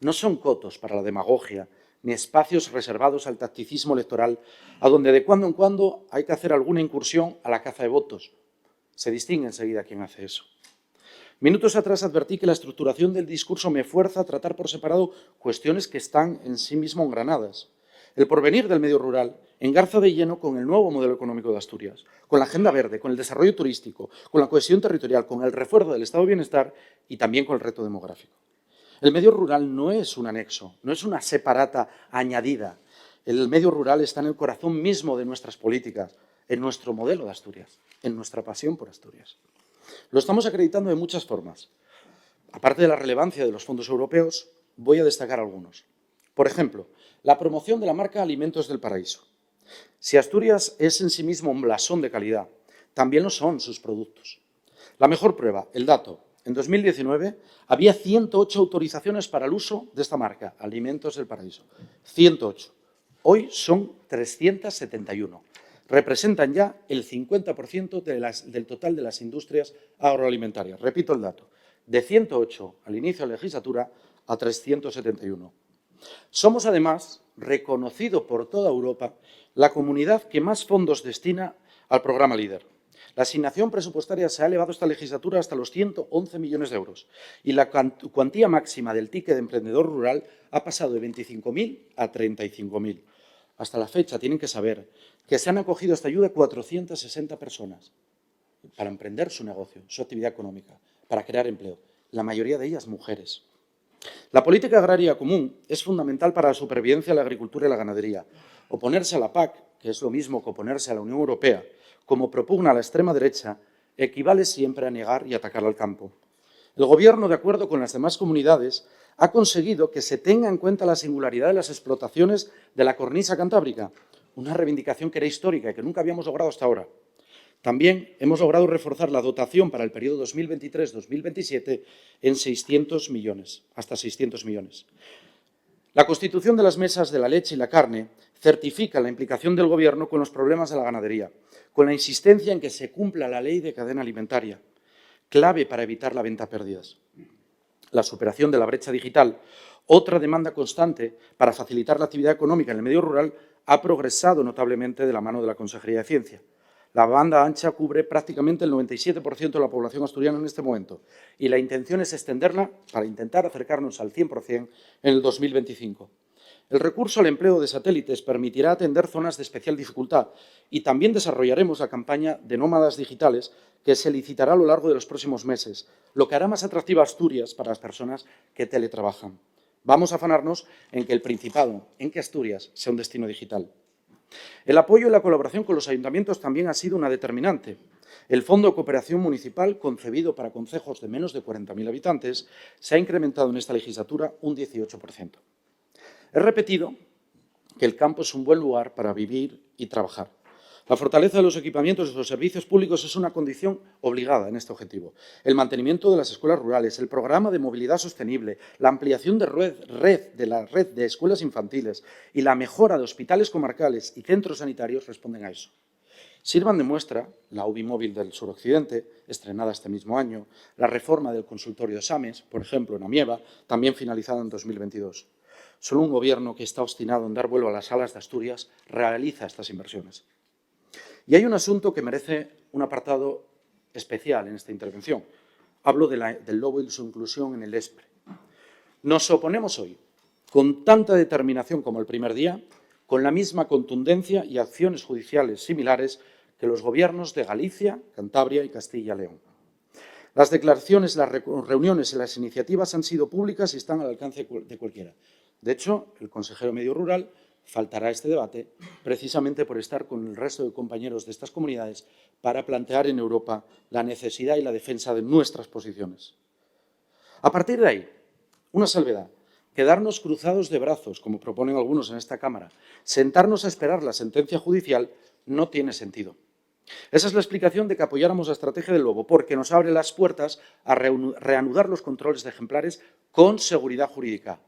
no son cotos para la demagogia ni espacios reservados al tacticismo electoral, a donde de cuando en cuando hay que hacer alguna incursión a la caza de votos. Se distingue enseguida quién hace eso. Minutos atrás advertí que la estructuración del discurso me fuerza a tratar por separado cuestiones que están en sí mismo engranadas. El porvenir del medio rural engarza de lleno con el nuevo modelo económico de Asturias, con la agenda verde, con el desarrollo turístico, con la cohesión territorial, con el refuerzo del estado de bienestar y también con el reto demográfico. El medio rural no es un anexo, no es una separata añadida. El medio rural está en el corazón mismo de nuestras políticas, en nuestro modelo de Asturias, en nuestra pasión por Asturias. Lo estamos acreditando de muchas formas. Aparte de la relevancia de los fondos europeos, voy a destacar algunos. Por ejemplo, la promoción de la marca Alimentos del Paraíso. Si Asturias es en sí mismo un blasón de calidad, también lo son sus productos. La mejor prueba, el dato. En 2019 había 108 autorizaciones para el uso de esta marca, Alimentos del Paraíso. 108. Hoy son 371. representan ya el 50% del total de las industrias agroalimentarias. Repito el dato, de 108 al inicio de la legislatura a 371. Somos, además, reconocido por toda Europa, la comunidad que más fondos destina al programa LEADER. La asignación presupuestaria se ha elevado esta legislatura hasta los 111 millones de euros y la cuantía máxima del ticket de emprendedor rural ha pasado de 25.000 a 35.000. Hasta la fecha tienen que saber que se han acogido a esta ayuda 460 personas para emprender su negocio, su actividad económica, para crear empleo, la mayoría de ellas mujeres. La política agraria común es fundamental para la supervivencia de la agricultura y la ganadería. Oponerse a la PAC, que es lo mismo que oponerse a la Unión Europea, como propugna la extrema derecha, equivale siempre a negar y atacar al campo. El Gobierno, de acuerdo con las demás comunidades, ha conseguido que se tenga en cuenta la singularidad de las explotaciones de la cornisa cantábrica, una reivindicación que era histórica y que nunca habíamos logrado hasta ahora. También hemos logrado reforzar la dotación para el periodo 2023-2027 en 600 millones, hasta 600 millones. La constitución de las mesas de la leche y la carne certifica la implicación del Gobierno con los problemas de la ganadería, con la insistencia en que se cumpla la ley de cadena alimentaria, clave para evitar la venta a pérdidas. La superación de la brecha digital, otra demanda constante para facilitar la actividad económica en el medio rural, ha progresado notablemente de la mano de la Consejería de Ciencia. La banda ancha cubre prácticamente el 97% de la población asturiana en este momento y la intención es extenderla para intentar acercarnos al 100% en el 2025. El recurso al empleo de satélites permitirá atender zonas de especial dificultad y también desarrollaremos la campaña de nómadas digitales que se licitará a lo largo de los próximos meses, lo que hará más atractiva Asturias para las personas que teletrabajan. Vamos a afanarnos en que el Principado, en que Asturias sea un destino digital. El apoyo y la colaboración con los ayuntamientos también ha sido una determinante. El Fondo de Cooperación Municipal, concebido para concejos de menos de 40.000 habitantes, se ha incrementado en esta legislatura un 18%. He repetido que el campo es un buen lugar para vivir y trabajar. La fortaleza de los equipamientos de los servicios públicos es una condición obligada en este objetivo. El mantenimiento de las escuelas rurales, el programa de movilidad sostenible, la ampliación de la red de escuelas infantiles y la mejora de hospitales comarcales y centros sanitarios responden a eso. Sirvan de muestra la UBI móvil del suroccidente, estrenada este mismo año, la reforma del consultorio de exámenes, por ejemplo, en Amieva, también finalizada en 2022. Solo un gobierno que está obstinado en dar vuelo a las alas de Asturias realiza estas inversiones. Y hay un asunto que merece un apartado especial en esta intervención. Hablo del lobo y su inclusión en el ESPRE. Nos oponemos hoy, con tanta determinación como el primer día, con la misma contundencia y acciones judiciales similares que los gobiernos de Galicia, Cantabria y Castilla y León. Las declaraciones, las reuniones y las iniciativas han sido públicas y están al alcance de cualquiera. De hecho, el consejero Medio Rural faltará a este debate precisamente por estar con el resto de compañeros de estas comunidades para plantear en Europa la necesidad y la defensa de nuestras posiciones. A partir de ahí, una salvedad, quedarnos cruzados de brazos, como proponen algunos en esta Cámara, sentarnos a esperar la sentencia judicial, no tiene sentido. Esa es la explicación de que apoyáramos la estrategia del lobo, porque nos abre las puertas a reanudar los controles de ejemplares con seguridad jurídica.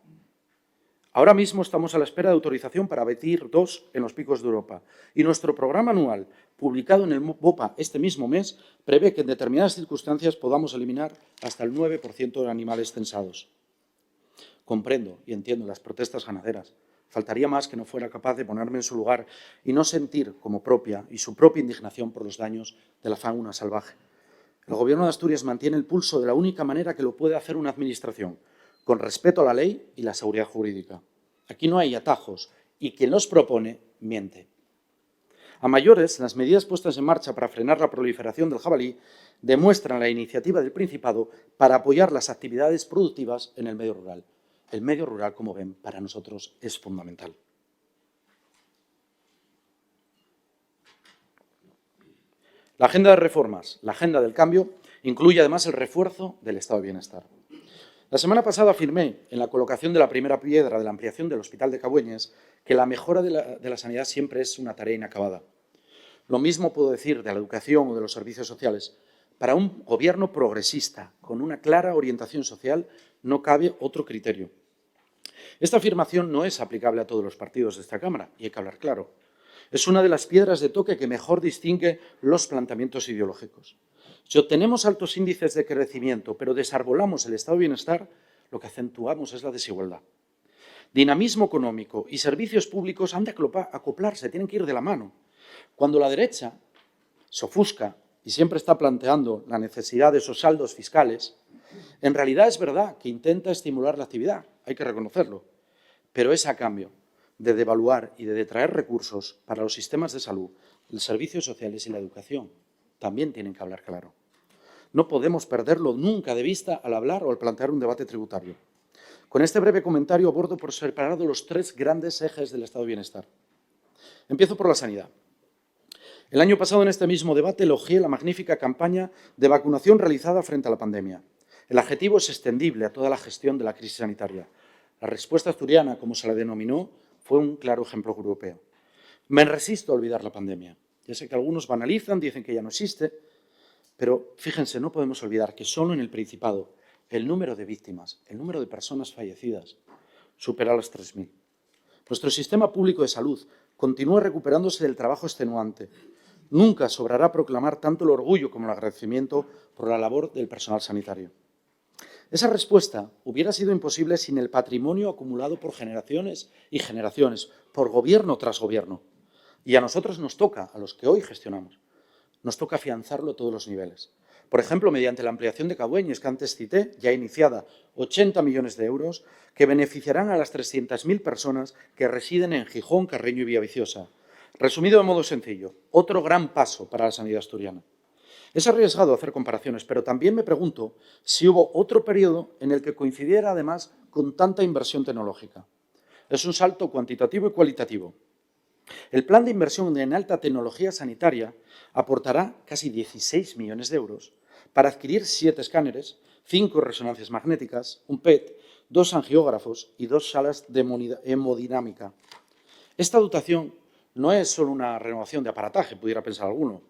Ahora mismo estamos a la espera de autorización para abatir 2 en los picos de Europa y nuestro programa anual, publicado en el BOPA este mismo mes, prevé que en determinadas circunstancias podamos eliminar hasta el 9% de animales censados. Comprendo y entiendo las protestas ganaderas. Faltaría más que no fuera capaz de ponerme en su lugar y no sentir como propia y su propia indignación por los daños de la fauna salvaje. El Gobierno de Asturias mantiene el pulso de la única manera que lo puede hacer una administración, con respeto a la ley y la seguridad jurídica. Aquí no hay atajos y quien los propone miente. A mayores, las medidas puestas en marcha para frenar la proliferación del jabalí demuestran la iniciativa del Principado para apoyar las actividades productivas en el medio rural. El medio rural, como ven, para nosotros es fundamental. La agenda de reformas, la agenda del cambio, incluye además el refuerzo del estado de bienestar. La semana pasada afirmé, en la colocación de la primera piedra de la ampliación del Hospital de Cabueñes, que la mejora de la sanidad siempre es una tarea inacabada. Lo mismo puedo decir de la educación o de los servicios sociales. Para un gobierno progresista, con una clara orientación social, no cabe otro criterio. Esta afirmación no es aplicable a todos los partidos de esta Cámara, y hay que hablar claro. Es una de las piedras de toque que mejor distingue los planteamientos ideológicos. Si obtenemos altos índices de crecimiento, pero desarbolamos el estado de bienestar, lo que acentuamos es la desigualdad. Dinamismo económico y servicios públicos han de acoplarse, tienen que ir de la mano. Cuando la derecha se ofusca y siempre está planteando la necesidad de esos saldos fiscales, en realidad es verdad que intenta estimular la actividad, hay que reconocerlo, pero es a cambio de devaluar y de detraer recursos para los sistemas de salud, los servicios sociales y la educación. También tienen que hablar claro. No podemos perderlo nunca de vista al hablar o al plantear un debate tributario. Con este breve comentario abordo por separado los tres grandes ejes del estado de bienestar. Empiezo por la sanidad. El año pasado, en este mismo debate, elogié la magnífica campaña de vacunación realizada frente a la pandemia. El adjetivo es extendible a toda la gestión de la crisis sanitaria. La respuesta asturiana, como se la denominó, fue un claro ejemplo europeo. Me resisto a olvidar la pandemia. Ya sé que algunos banalizan, dicen que ya no existe, pero fíjense, no podemos olvidar que solo en el Principado el número de víctimas, el número de personas fallecidas, supera las 3.000. Nuestro sistema público de salud continúa recuperándose del trabajo extenuante. Nunca sobrará proclamar tanto el orgullo como el agradecimiento por la labor del personal sanitario. Esa respuesta hubiera sido imposible sin el patrimonio acumulado por generaciones y generaciones, por gobierno tras gobierno. Y a nosotros nos toca, a los que hoy gestionamos, nos toca afianzarlo a todos los niveles. Por ejemplo, mediante la ampliación de Cabueñes, que antes cité, ya iniciada, 80 millones de euros, que beneficiarán a las 300.000 personas que residen en Gijón, Carreño y Villaviciosa. Resumido de modo sencillo, otro gran paso para la sanidad asturiana. Es arriesgado hacer comparaciones, pero también me pregunto si hubo otro periodo en el que coincidiera además con tanta inversión tecnológica. Es un salto cuantitativo y cualitativo. El plan de inversión en alta tecnología sanitaria aportará casi 16 millones de euros para adquirir 7 escáneres, 5 resonancias magnéticas, un PET, 2 angiógrafos y 2 salas de hemodinámica. Esta dotación no es solo una renovación de aparataje, pudiera pensar alguno.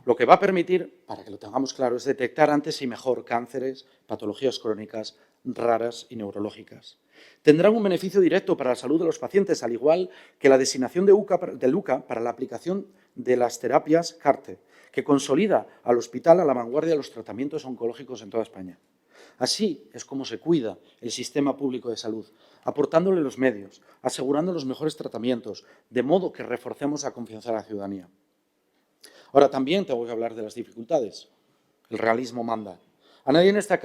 Lo que va a permitir, para que lo tengamos claro, es detectar antes y mejor cánceres, patologías crónicas, raras y neurológicas. Tendrán un beneficio directo para la salud de los pacientes, al igual que la designación de UCA para la aplicación de las terapias CARTE, que consolida al hospital a la vanguardia de los tratamientos oncológicos en toda España. Así es como se cuida el sistema público de salud, aportándole los medios, asegurando los mejores tratamientos, de modo que reforcemos la confianza de la ciudadanía. Ahora también tengo que hablar de las dificultades. El realismo manda. A nadie en esta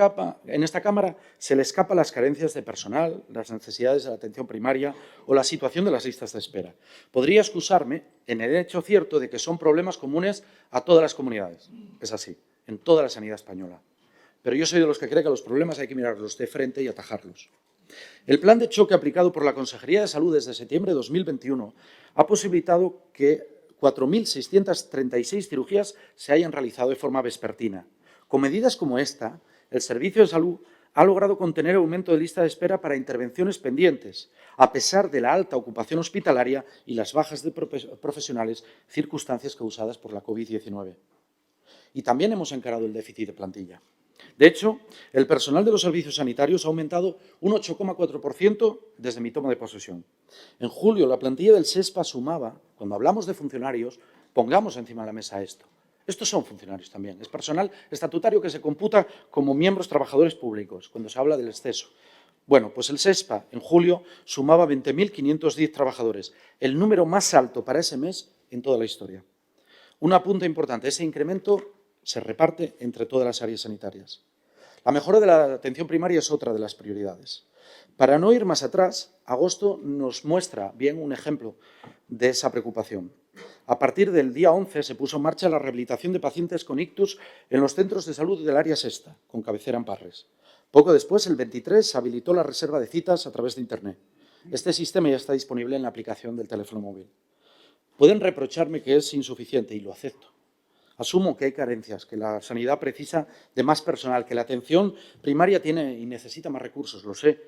Cámara se le escapa las carencias de personal, las necesidades de la atención primaria o la situación de las listas de espera. Podría excusarme en el hecho cierto de que son problemas comunes a todas las comunidades. Es así, en toda la sanidad española. Pero yo soy de los que cree que los problemas hay que mirarlos de frente y atajarlos. El plan de choque aplicado por la Consejería de Salud desde septiembre de 2021 ha posibilitado que 4.636 cirugías se hayan realizado de forma vespertina. Con medidas como esta, el Servicio de Salud ha logrado contener el aumento de lista de espera para intervenciones pendientes, a pesar de la alta ocupación hospitalaria y las bajas de profesionales, circunstancias causadas por la COVID-19. Y también hemos encarado el déficit de plantilla. De hecho, el personal de los servicios sanitarios ha aumentado un 8,4% desde mi toma de posesión. En julio, la plantilla del SESPA sumaba, cuando hablamos de funcionarios, pongamos encima de la mesa esto. Estos son funcionarios también, es personal estatutario que se computa como miembros trabajadores públicos, cuando se habla del exceso. Bueno, pues el SESPA en julio sumaba 20.510 trabajadores, el número más alto para ese mes en toda la historia. Un apunte importante, ese incremento se reparte entre todas las áreas sanitarias. La mejora de la atención primaria es otra de las prioridades. Para no ir más atrás, agosto nos muestra bien un ejemplo de esa preocupación. A partir del día 11 se puso en marcha la rehabilitación de pacientes con ictus en los centros de salud del área sexta, con cabecera en Parres. Poco después, el 23, se habilitó la reserva de citas a través de Internet. Este sistema ya está disponible en la aplicación del teléfono móvil. Pueden reprocharme que es insuficiente y lo acepto. Asumo que hay carencias, que la sanidad precisa de más personal, que la atención primaria tiene y necesita más recursos, lo sé,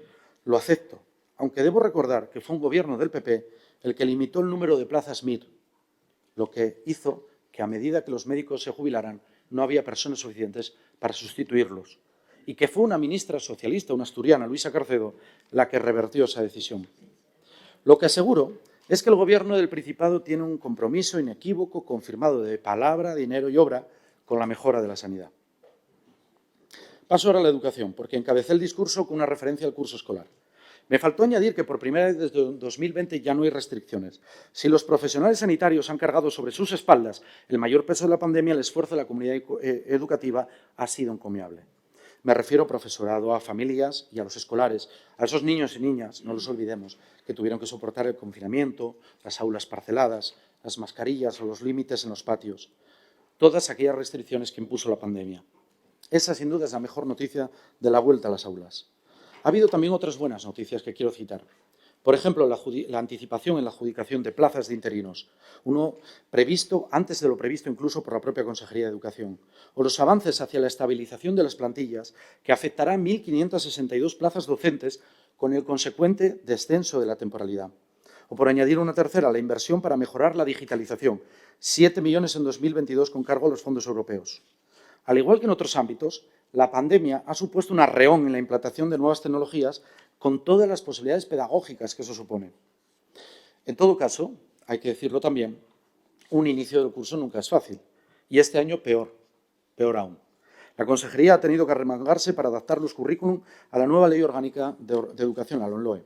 lo acepto. Aunque debo recordar que fue un gobierno del PP el que limitó el número de plazas MIR, lo que hizo que a medida que los médicos se jubilaran no había personas suficientes para sustituirlos. Y que fue una ministra socialista, una asturiana, Luisa Carcedo, la que revertió esa decisión. Lo que aseguro es que el Gobierno del Principado tiene un compromiso inequívoco, confirmado de palabra, dinero y obra, con la mejora de la sanidad. Paso ahora a la educación, porque encabecé el discurso con una referencia al curso escolar. Me faltó añadir que por primera vez desde 2020 ya no hay restricciones. Si los profesionales sanitarios han cargado sobre sus espaldas el mayor peso de la pandemia, el esfuerzo de la comunidad educativa ha sido encomiable. Me refiero a profesorado, a familias y a los escolares, a esos niños y niñas, no los olvidemos, que tuvieron que soportar el confinamiento, las aulas parceladas, las mascarillas o los límites en los patios. Todas aquellas restricciones que impuso la pandemia. Esa, sin duda, es la mejor noticia de la vuelta a las aulas. Ha habido también otras buenas noticias que quiero citar. Por ejemplo, la anticipación en la adjudicación de plazas de interinos, uno previsto antes de lo previsto incluso por la propia Consejería de Educación, o los avances hacia la estabilización de las plantillas, que afectará a 1.562 plazas docentes con el consecuente descenso de la temporalidad. O por añadir una tercera, la inversión para mejorar la digitalización, 7 millones en 2022 con cargo a los fondos europeos. Al igual que en otros ámbitos, la pandemia ha supuesto un arreón en la implantación de nuevas tecnologías con todas las posibilidades pedagógicas que eso supone. En todo caso, hay que decirlo también, un inicio del curso nunca es fácil. Y este año peor aún. La Consejería ha tenido que arremangarse para adaptar los currículum a la nueva Ley Orgánica de Educación, a la LOE.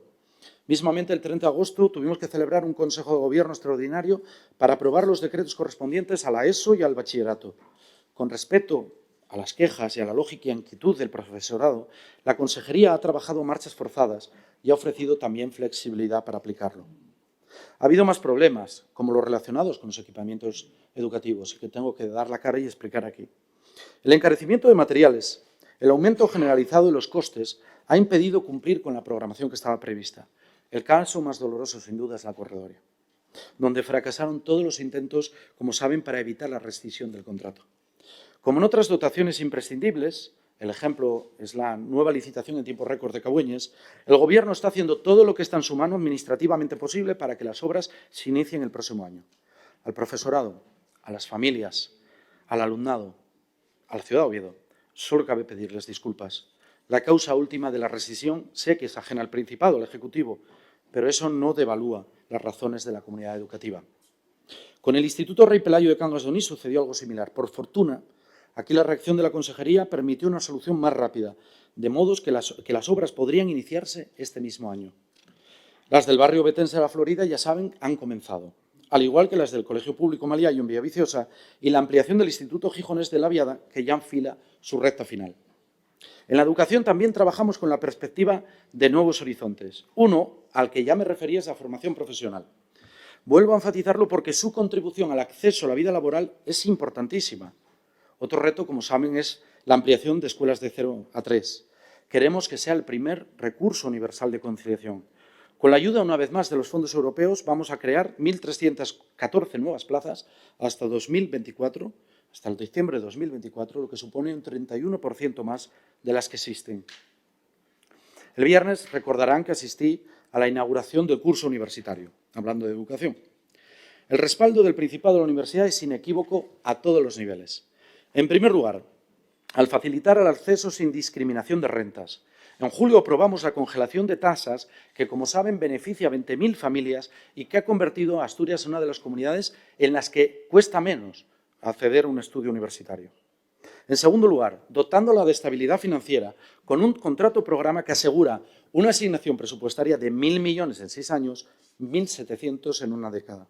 Mismamente, el 30 de agosto tuvimos que celebrar un Consejo de Gobierno extraordinario para aprobar los decretos correspondientes a la ESO y al bachillerato. Con respecto a las quejas y a la lógica inquietud del profesorado, la Consejería ha trabajado marchas forzadas y ha ofrecido también flexibilidad para aplicarlo. Ha habido más problemas, como los relacionados con los equipamientos educativos, que tengo que dar la cara y explicar aquí. El encarecimiento de materiales, el aumento generalizado de los costes, ha impedido cumplir con la programación que estaba prevista. El caso más doloroso, sin duda, es la corredoria, donde fracasaron todos los intentos, como saben, para evitar la rescisión del contrato. Como en otras dotaciones imprescindibles, el ejemplo es la nueva licitación en tiempo récord de Cabueñes, el Gobierno está haciendo todo lo que está en su mano administrativamente posible para que las obras se inicien el próximo año. Al profesorado, a las familias, al alumnado, a la ciudad de Oviedo, solo cabe pedirles disculpas. La causa última de la rescisión sé que es ajena al Principado, al Ejecutivo, pero eso no devalúa las razones de la comunidad educativa. Con el Instituto Rey Pelayo de Cangas de Onís sucedió algo similar. Por fortuna, aquí la reacción de la Consejería permitió una solución más rápida, de modo que las obras podrían iniciarse este mismo año. Las del barrio Betense de la Florida, ya saben, han comenzado, al igual que las del Colegio Público Maliayo en Villaviciosa y la ampliación del Instituto Gijonés de la Viada, que ya enfila su recta final. En la educación también trabajamos con la perspectiva de nuevos horizontes. Uno, al que ya me refería, es la formación profesional. Vuelvo a enfatizarlo porque su contribución al acceso a la vida laboral es importantísima. Otro reto, como saben, es la ampliación de escuelas de 0 a 3. Queremos que sea el primer recurso universal de conciliación. Con la ayuda, una vez más, de los fondos europeos, vamos a crear 1.314 nuevas plazas hasta 2024, hasta el diciembre de 2024, lo que supone un 31% más de las que existen. El viernes recordarán que asistí a la inauguración del curso universitario, hablando de educación. El respaldo del Principado de la Universidad es inequívoco a todos los niveles. En primer lugar, al facilitar el acceso sin discriminación de rentas. En julio aprobamos la congelación de tasas que, como saben, beneficia a 20.000 familias y que ha convertido a Asturias en una de las comunidades en las que cuesta menos acceder a un estudio universitario. En segundo lugar, dotándola de estabilidad financiera con un contrato programa que asegura una asignación presupuestaria de 1.000 millones en 6 años, 1.700 en una década.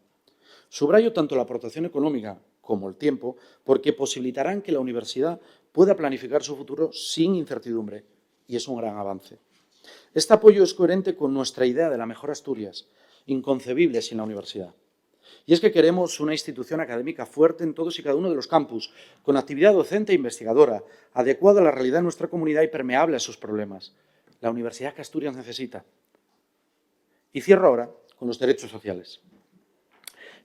Subrayo tanto la aportación económica como el tiempo, porque posibilitarán que la universidad pueda planificar su futuro sin incertidumbre, y es un gran avance. Este apoyo es coherente con nuestra idea de la mejor Asturias, inconcebible sin la universidad. Y es que queremos una institución académica fuerte en todos y cada uno de los campus, con actividad docente e investigadora, adecuada a la realidad de nuestra comunidad y permeable a sus problemas. La universidad que Asturias necesita. Y cierro ahora con los derechos sociales.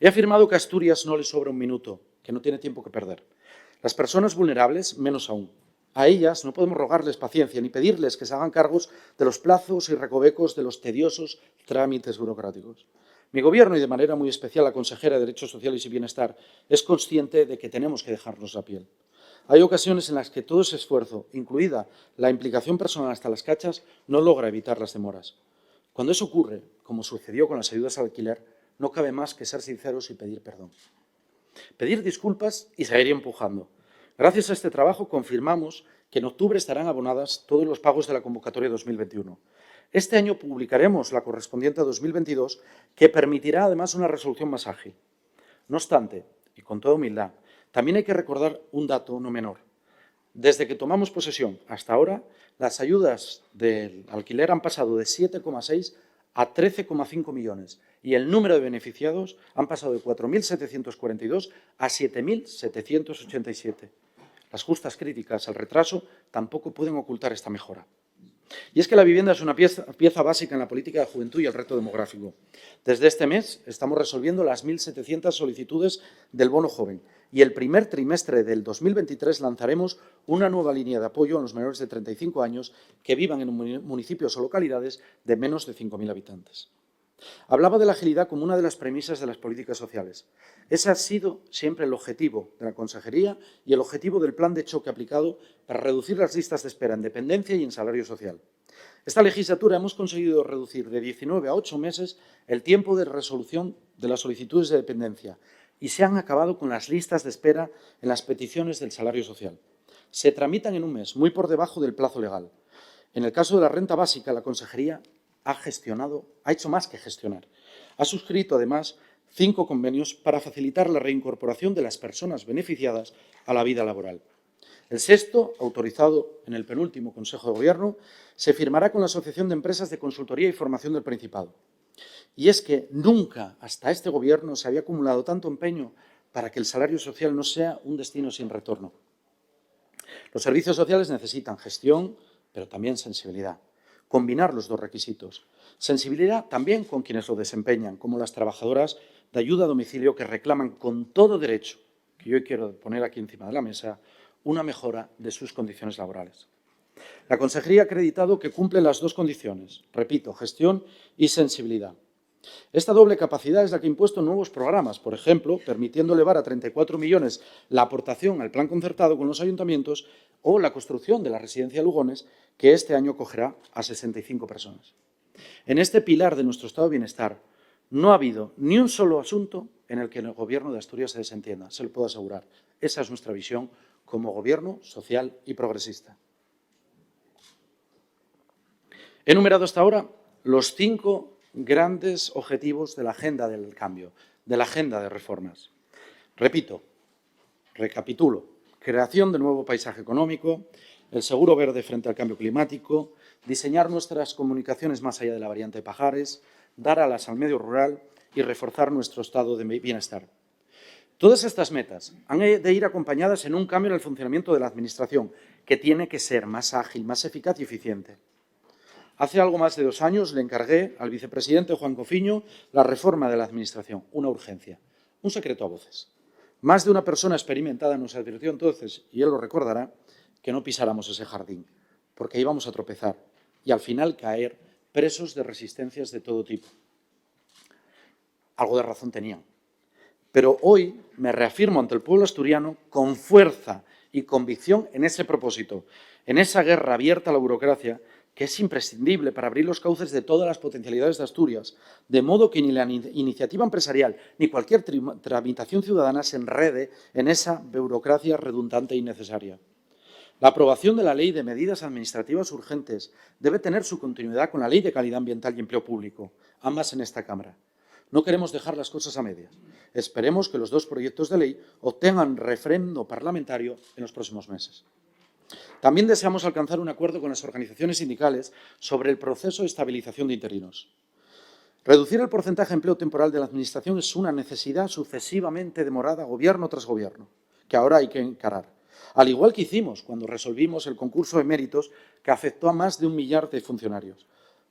He afirmado que a Asturias no le sobra un minuto, que no tiene tiempo que perder. Las personas vulnerables, menos aún. A ellas no podemos rogarles paciencia ni pedirles que se hagan cargos de los plazos y recovecos de los tediosos trámites burocráticos. Mi Gobierno, y de manera muy especial la consejera de Derechos Sociales y Bienestar, es consciente de que tenemos que dejarnos la piel. Hay ocasiones en las que todo ese esfuerzo, incluida la implicación personal hasta las cachas, no logra evitar las demoras. Cuando eso ocurre, como sucedió con las ayudas al alquiler, no cabe más que ser sinceros y pedir perdón. Pedir disculpas y seguir empujando. Gracias a este trabajo confirmamos que en octubre estarán abonadas todos los pagos de la convocatoria 2021. Este año publicaremos la correspondiente a 2022, que permitirá además una resolución más ágil. No obstante, y con toda humildad, también hay que recordar un dato no menor. Desde que tomamos posesión hasta ahora, las ayudas del alquiler han pasado de 7,6 a 13,5 millones y el número de beneficiados han pasado de 4.742 a 7.787. Las justas críticas al retraso tampoco pueden ocultar esta mejora. Y es que la vivienda es una pieza básica en la política de juventud y el reto demográfico. Desde este mes estamos resolviendo las 1.700 solicitudes del bono joven y el primer trimestre del 2023 lanzaremos una nueva línea de apoyo a los menores de 35 años que vivan en municipios o localidades de menos de 5.000 habitantes. Hablaba de la agilidad como una de las premisas de las políticas sociales. Ese ha sido siempre el objetivo de la Consejería y el objetivo del plan de choque aplicado para reducir las listas de espera en dependencia y en salario social. Esta legislatura hemos conseguido reducir de 19 a 8 meses el tiempo de resolución de las solicitudes de dependencia y se han acabado con las listas de espera en las peticiones del salario social. Se tramitan en un mes, muy por debajo del plazo legal. En el caso de la renta básica, la Consejería ha hecho más que gestionar. Ha suscrito, además, 5 convenios para facilitar la reincorporación de las personas beneficiadas a la vida laboral. El sexto, autorizado en el penúltimo Consejo de Gobierno, se firmará con la Asociación de Empresas de Consultoría y Formación del Principado. Y es que nunca hasta este Gobierno se había acumulado tanto empeño para que el salario social no sea un destino sin retorno. Los servicios sociales necesitan gestión, pero también sensibilidad. Combinar los dos requisitos. Sensibilidad también con quienes lo desempeñan, como las trabajadoras de ayuda a domicilio que reclaman con todo derecho, que yo quiero poner aquí encima de la mesa, una mejora de sus condiciones laborales. La Consejería ha acreditado que cumple las dos condiciones, repito, gestión y sensibilidad. Esta doble capacidad es la que ha impuesto nuevos programas, por ejemplo, permitiendo elevar a 34 millones la aportación al plan concertado con los ayuntamientos o la construcción de la residencia Lugones, que este año acogerá a 65 personas. En este pilar de nuestro estado de bienestar no ha habido ni un solo asunto en el que el Gobierno de Asturias se desentienda, se lo puedo asegurar. Esa es nuestra visión como Gobierno social y progresista. He enumerado hasta ahora los 5 grandes objetivos de la agenda del cambio, de la agenda de reformas. Repito, recapitulo, creación de nuevo paisaje económico, el seguro verde frente al cambio climático, diseñar nuestras comunicaciones más allá de la variante de Pajares, dar alas al medio rural y reforzar nuestro estado de bienestar. Todas estas metas han de ir acompañadas en un cambio en el funcionamiento de la Administración, que tiene que ser más ágil, más eficaz y eficiente. Hace algo más de 2 años le encargué al vicepresidente Juan Cofiño la reforma de la Administración, una urgencia, un secreto a voces. Más de una persona experimentada nos advirtió entonces, y él lo recordará, que no pisáramos ese jardín, porque íbamos a tropezar y al final caer presos de resistencias de todo tipo. Algo de razón tenían. Pero hoy me reafirmo ante el pueblo asturiano con fuerza y convicción en ese propósito, en esa guerra abierta a la burocracia que es imprescindible para abrir los cauces de todas las potencialidades de Asturias, de modo que ni la iniciativa empresarial ni cualquier tramitación ciudadana se enrede en esa burocracia redundante e innecesaria. La aprobación de la Ley de Medidas Administrativas Urgentes debe tener su continuidad con la Ley de Calidad Ambiental y Empleo Público, ambas en esta Cámara. No queremos dejar las cosas a medias. Esperemos que los 2 proyectos de ley obtengan refrendo parlamentario en los próximos meses. También deseamos alcanzar un acuerdo con las organizaciones sindicales sobre el proceso de estabilización de interinos. Reducir el porcentaje de empleo temporal de la Administración es una necesidad sucesivamente demorada gobierno tras gobierno, que ahora hay que encarar. Al igual que hicimos cuando resolvimos el concurso de méritos que afectó a más de 1 millar de funcionarios.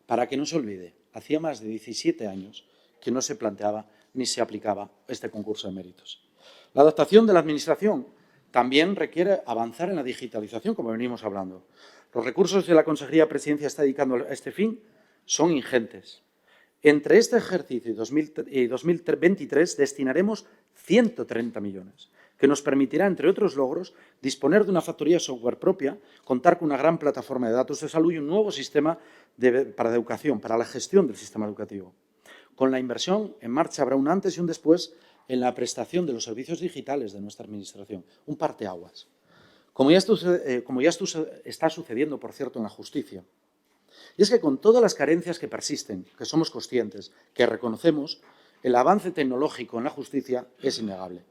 Para que no se olvide, hacía más de 17 años que no se planteaba ni se aplicaba este concurso de méritos. La adaptación de la Administración también requiere avanzar en la digitalización, como venimos hablando. Los recursos que la Consejería de Presidencia está dedicando a este fin son ingentes. Entre este ejercicio y 2023 destinaremos 130 millones, que nos permitirá, entre otros logros, disponer de una factoría de software propia, contar con una gran plataforma de datos de salud y un nuevo sistema para educación, para la gestión del sistema educativo. Con la inversión en marcha habrá un antes y un después en la prestación de los servicios digitales de nuestra Administración, un parteaguas. Como ya está sucediendo, por cierto, en la justicia. Y es que con todas las carencias que persisten, que somos conscientes, que reconocemos, el avance tecnológico en la justicia es innegable.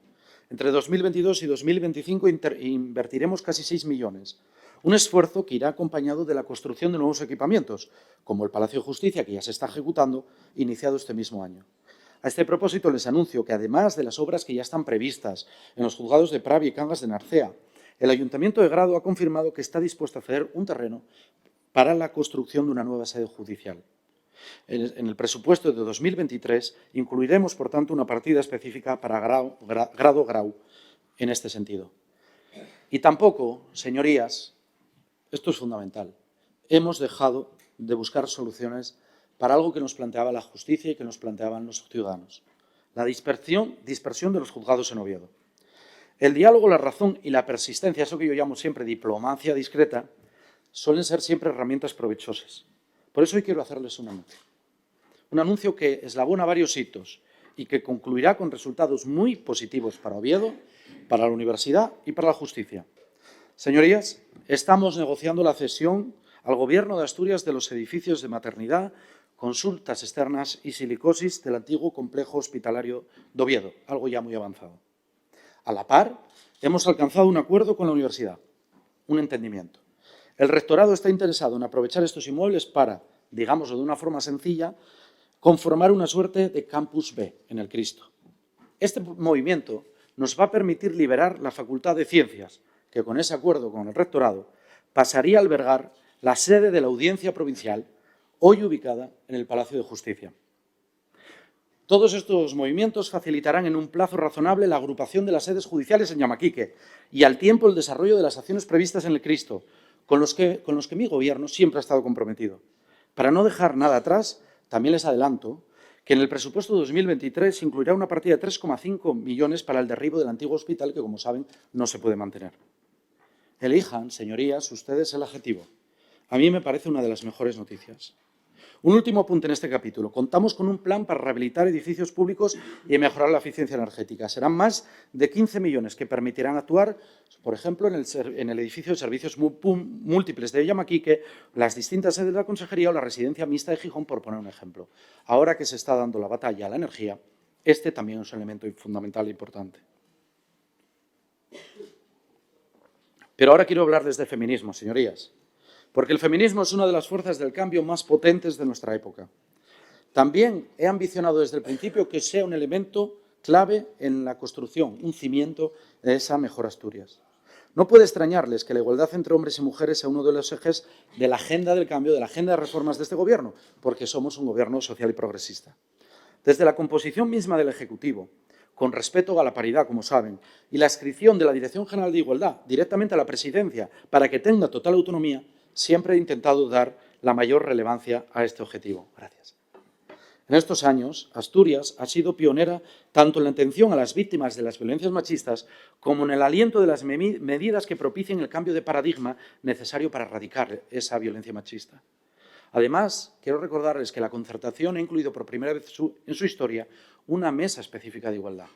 Entre 2022 y 2025 invertiremos casi 6 millones, un esfuerzo que irá acompañado de la construcción de nuevos equipamientos, como el Palacio de Justicia, que ya se está ejecutando, iniciado este mismo año. A este propósito les anuncio que, además de las obras que ya están previstas en los juzgados de Pravia y Cangas de Narcea, el Ayuntamiento de Grado ha confirmado que está dispuesto a ceder un terreno para la construcción de una nueva sede judicial. En el presupuesto de 2023 incluiremos, por tanto, una partida específica para Grado en este sentido. Y tampoco, señorías, esto es fundamental, hemos dejado de buscar soluciones para algo que nos planteaba la justicia y que nos planteaban los ciudadanos, la dispersión de los juzgados en Oviedo. El diálogo, la razón y la persistencia, eso que yo llamo siempre diplomacia discreta, suelen ser siempre herramientas provechosas. Por eso hoy quiero hacerles un anuncio. Un anuncio que eslabona varios hitos y que concluirá con resultados muy positivos para Oviedo, para la universidad y para la justicia. Señorías, estamos negociando la cesión al Gobierno de Asturias de los edificios de maternidad, consultas externas y silicosis del antiguo complejo hospitalario de Oviedo, algo ya muy avanzado. A la par, hemos alcanzado un acuerdo con la universidad, un entendimiento. El rectorado está interesado en aprovechar estos inmuebles para, digámoslo de una forma sencilla, conformar una suerte de campus B en el Cristo. Este movimiento nos va a permitir liberar la Facultad de Ciencias, que con ese acuerdo con el rectorado pasaría a albergar la sede de la Audiencia Provincial, hoy ubicada en el Palacio de Justicia. Todos estos movimientos facilitarán en un plazo razonable la agrupación de las sedes judiciales en Llamaquique y al tiempo el desarrollo de las acciones previstas en el Cristo, con los que mi Gobierno siempre ha estado comprometido. Para no dejar nada atrás, también les adelanto que en el presupuesto de 2023 se incluirá una partida de 3,5 millones para el derribo del antiguo hospital que, como saben, no se puede mantener. Elijan, señorías, ustedes el adjetivo. A mí me parece una de las mejores noticias. Un último apunte en este capítulo. Contamos con un plan para rehabilitar edificios públicos y mejorar la eficiencia energética. Serán más de 15 millones que permitirán actuar, por ejemplo, en el edificio de servicios múltiples de Llamaquique, las distintas sedes de la Consejería o la residencia mixta de Gijón, por poner un ejemplo. Ahora que se está dando la batalla a la energía, este también es un elemento fundamental e importante. Pero ahora quiero hablarles de feminismo, señorías, porque el feminismo es una de las fuerzas del cambio más potentes de nuestra época. También he ambicionado desde el principio que sea un elemento clave en la construcción, un cimiento de esa mejor Asturias. No puede extrañarles que la igualdad entre hombres y mujeres sea uno de los ejes de la agenda del cambio, de la agenda de reformas de este Gobierno, porque somos un Gobierno social y progresista. Desde la composición misma del Ejecutivo, con respeto a la paridad, como saben, y la adscripción de la Dirección General de Igualdad directamente a la Presidencia para que tenga total autonomía, siempre he intentado dar la mayor relevancia a este objetivo. Gracias. En estos años, Asturias ha sido pionera tanto en la atención a las víctimas de las violencias machistas como en el aliento de las medidas que propicien el cambio de paradigma necesario para erradicar esa violencia machista. Además, quiero recordarles que la concertación ha incluido por primera vez en su historia una mesa específica de igualdad.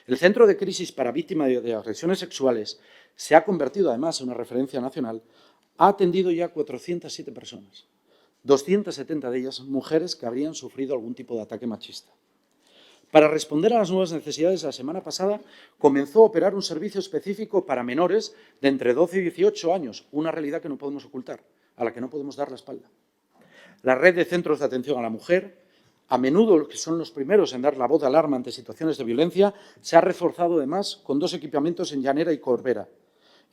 El Centro de Crisis para Víctimas de Agresiones Sexuales se ha convertido además en una referencia nacional. Ha atendido ya 407 personas, 270 de ellas mujeres que habrían sufrido algún tipo de ataque machista. Para responder a las nuevas necesidades, la semana pasada comenzó a operar un servicio específico para menores de entre 12 y 18 años, una realidad que no podemos ocultar, a la que no podemos dar la espalda. La red de centros de atención a la mujer, a menudo que son los primeros en dar la voz de alarma ante situaciones de violencia, se ha reforzado además con 2 equipamientos en Llanera y Corbera.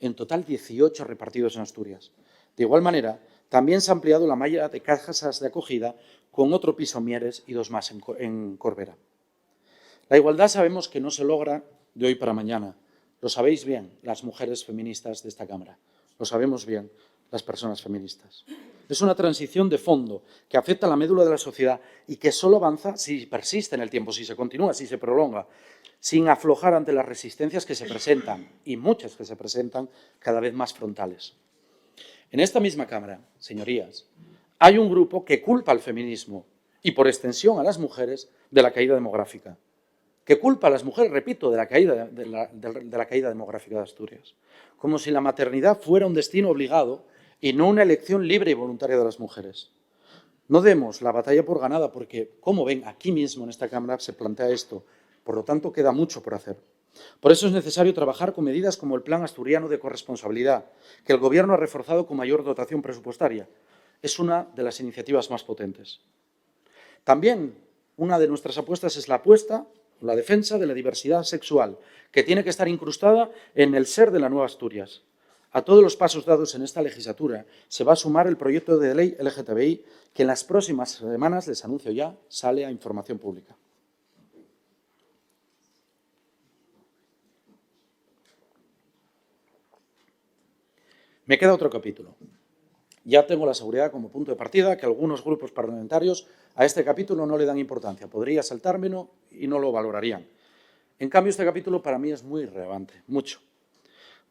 En total 18 repartidos en Asturias. De igual manera, también se ha ampliado la malla de casas de acogida con otro piso en Mieres y 2 más en Corbera. La igualdad sabemos que no se logra de hoy para mañana. Lo sabéis bien las mujeres feministas de esta Cámara. Lo sabemos bien las personas feministas. Es una transición de fondo que afecta a la médula de la sociedad y que solo avanza si persiste en el tiempo, si se continúa, si se prolonga, sin aflojar ante las resistencias que se presentan, y muchas que se presentan cada vez más frontales. En esta misma Cámara, señorías, hay un grupo que culpa al feminismo y, por extensión, a las mujeres de la caída demográfica. Que culpa a las mujeres, repito, de la caída demográfica de Asturias. Como si la maternidad fuera un destino obligado y no una elección libre y voluntaria de las mujeres. No demos la batalla por ganada porque, como ven, aquí mismo en esta Cámara se plantea esto. Por lo tanto, queda mucho por hacer. Por eso es necesario trabajar con medidas como el Plan Asturiano de Corresponsabilidad, que el Gobierno ha reforzado con mayor dotación presupuestaria. Es una de las iniciativas más potentes. También una de nuestras apuestas es la defensa de la diversidad sexual, que tiene que estar incrustada en el ser de la nueva Asturias. A todos los pasos dados en esta legislatura se va a sumar el proyecto de ley LGTBI, que en las próximas semanas, les anuncio ya, sale a información pública. Me queda otro capítulo. Ya tengo la seguridad como punto de partida que algunos grupos parlamentarios a este capítulo no le dan importancia. Podría saltármelo y no lo valorarían. En cambio, este capítulo para mí es muy relevante, mucho.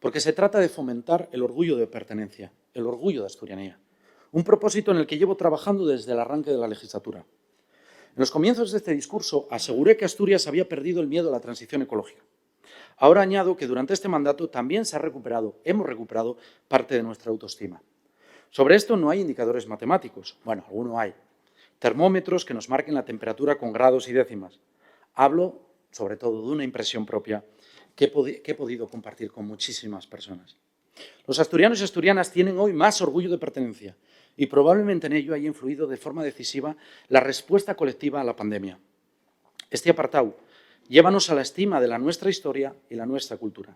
Porque se trata de fomentar el orgullo de pertenencia, el orgullo de asturianía. Un propósito en el que llevo trabajando desde el arranque de la legislatura. En los comienzos de este discurso aseguré que Asturias había perdido el miedo a la transición ecológica. Ahora añado que durante este mandato también hemos recuperado parte de nuestra autoestima. Sobre esto no hay indicadores matemáticos. Bueno, alguno hay. Termómetros que nos marquen la temperatura con grados y décimas. Hablo, sobre todo, de una impresión propia que he podido compartir con muchísimas personas. Los asturianos y asturianas tienen hoy más orgullo de pertenencia y probablemente en ello haya influido de forma decisiva la respuesta colectiva a la pandemia. Este apartado llévanos a la estima de la nuestra historia y la nuestra cultura.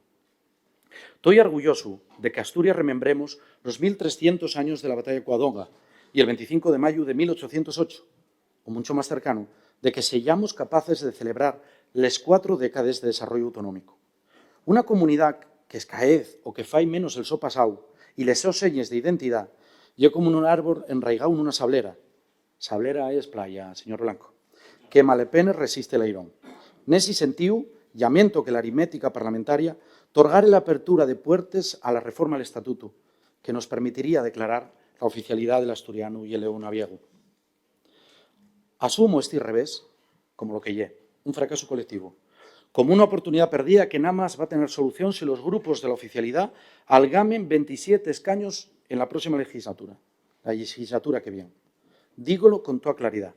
Estoy orgulloso de que Asturias remembremos los 1300 años de la batalla de Covadonga y el 25 de mayo de 1808, o mucho más cercano, de que seamos capaces de celebrar les 4 décadas de desarrollo autonómico. Una comunidad que escaez o que fai menos el so pasado y les seus señes de identidad, yo como un árbol enraigado en una sablera. Sablera es playa, señor Blanco. Que malepene resiste el airón. Nesi sentiu, llamento que la aritmética parlamentaria torgare la apertura de puertes a la reforma del Estatuto, que nos permitiría declarar la oficialidad del asturiano y el leonaviego. Asumo este revés como lo que lle, un fracaso colectivo, como una oportunidad perdida que nada más va a tener solución si los grupos de la oficialidad algamen 27 escaños en la próxima legislatura, la legislatura que viene. Dígolo con toda claridad.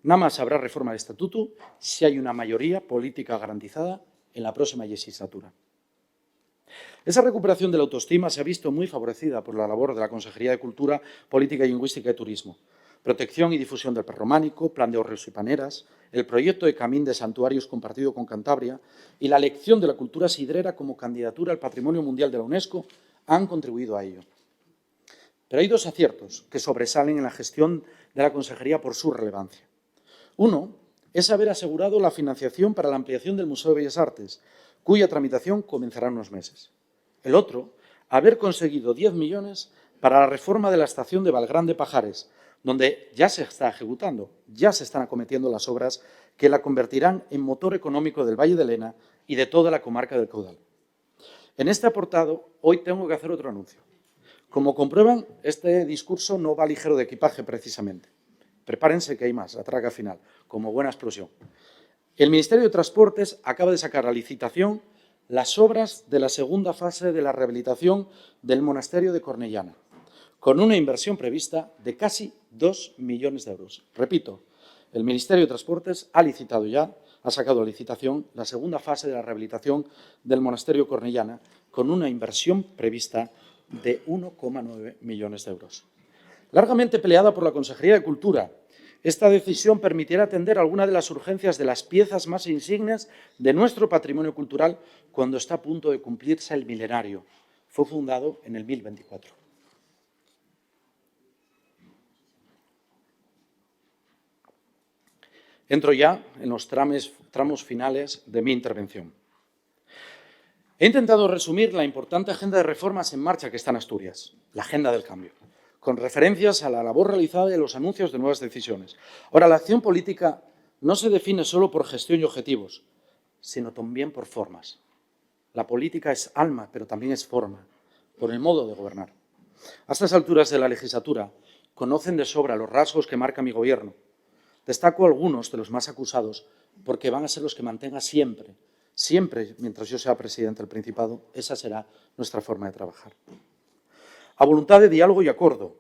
Nada más habrá reforma del Estatuto si hay una mayoría política garantizada en la próxima legislatura. Esa recuperación de la autoestima se ha visto muy favorecida por la labor de la Consejería de Cultura, Política Lingüística y Turismo. Protección y difusión del prerrománico, Plan de Hórreos y Paneras, el proyecto de Camín de Santuarios compartido con Cantabria y la elección de la cultura sidrera como candidatura al Patrimonio Mundial de la UNESCO han contribuido a ello. Pero hay 2 aciertos que sobresalen en la gestión de la Consejería por su relevancia. Uno es haber asegurado la financiación para la ampliación del Museo de Bellas Artes, cuya tramitación comenzará en unos meses. El otro, haber conseguido 10 millones para la reforma de la estación de Valgrán de Pajares, donde ya se está ejecutando, ya se están acometiendo las obras que la convertirán en motor económico del Valle de Lena y de toda la comarca del Caudal. En este apartado, hoy tengo que hacer otro anuncio. Como comprueban, este discurso no va ligero de equipaje precisamente. Prepárense que hay más, atraca final, como buena explosión. El Ministerio de Transportes acaba de sacar a licitación las obras de la segunda fase de la rehabilitación del monasterio de Cornellana, con una inversión prevista de casi 2 millones de euros. Repito, el Ministerio de Transportes ha sacado a licitación la segunda fase de la rehabilitación del monasterio Cornellana, con una inversión prevista de 1,9 millones de euros. Largamente peleada por la Consejería de Cultura, esta decisión permitirá atender algunas de las urgencias de las piezas más insignes de nuestro patrimonio cultural cuando está a punto de cumplirse el milenario. Fue fundado en el 1024. Entro ya en los tramos finales de mi intervención. He intentado resumir la importante agenda de reformas en marcha que está en Asturias, la agenda del cambio, con referencias a la labor realizada y los anuncios de nuevas decisiones. Ahora, la acción política no se define solo por gestión y objetivos, sino también por formas. La política es alma, pero también es forma, por el modo de gobernar. A estas alturas de la legislatura, conocen de sobra los rasgos que marca mi gobierno. Destaco algunos de los más acusados porque van a ser los que mantenga siempre, mientras yo sea presidente del Principado, esa será nuestra forma de trabajar. A voluntad de diálogo e acordo.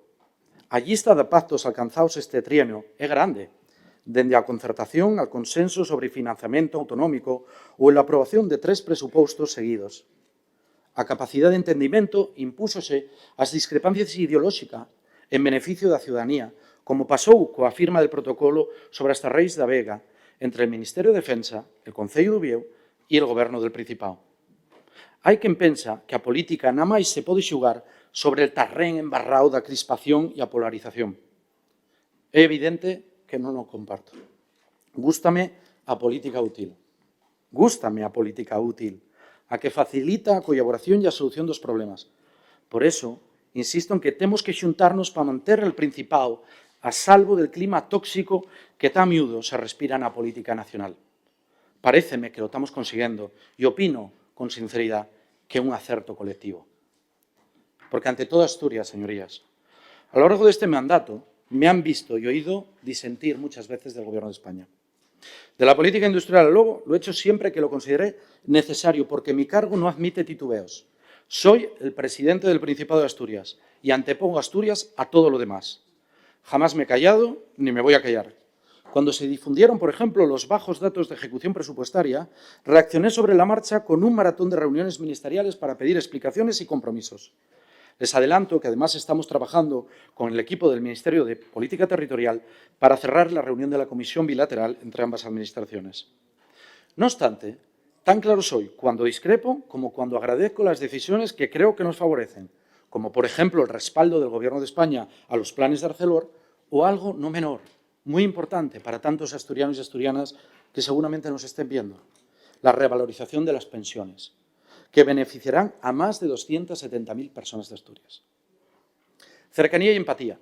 A lista de pactos alcanzados este trienio é grande, dende a concertación al consenso sobre financiamento autonómico ou a aprobación de 3 presupostos seguidos. A capacidade de entendimento impúxose as discrepancias ideolóxicas en beneficio da ciudadanía, como pasou coa firma del protocolo sobre as Terreis da Vega entre el Ministerio de Defensa, el Concello de Ubieu e el Goberno del Principado. Hai quen pensa que a política nada máis se pode xugar sobre el terrén embarrado da crispación e a polarización. É evidente que non o comparto. Gústame a política útil. Gústame a política útil, a que facilita a colaboración e a solución dos problemas. Por eso, insisto en que temos que xuntarnos para manter el Principado a salvo del clima tóxico que tan miúdo se respira na política nacional. Paréceme que lo estamos consiguiendo e opino, con sinceridade, que é un acerto colectivo. Porque ante toda Asturias, señorías, a lo largo de este mandato me han visto y oído disentir muchas veces del Gobierno de España. De la política industrial luego lo he hecho siempre que lo consideré necesario, porque mi cargo no admite titubeos. Soy el presidente del Principado de Asturias y antepongo Asturias a todo lo demás. Jamás me he callado ni me voy a callar. Cuando se difundieron, por ejemplo, los bajos datos de ejecución presupuestaria, reaccioné sobre la marcha con un maratón de reuniones ministeriales para pedir explicaciones y compromisos. Les adelanto que además estamos trabajando con el equipo del Ministerio de Política Territorial para cerrar la reunión de la comisión bilateral entre ambas administraciones. No obstante, tan claro soy cuando discrepo como cuando agradezco las decisiones que creo que nos favorecen, como por ejemplo el respaldo del Gobierno de España a los planes de Arcelor o algo no menor, muy importante para tantos asturianos y asturianas que seguramente nos estén viendo, la revalorización de las pensiones, que beneficiarán a más de 270.000 personas de Asturias. Cercanía y empatía,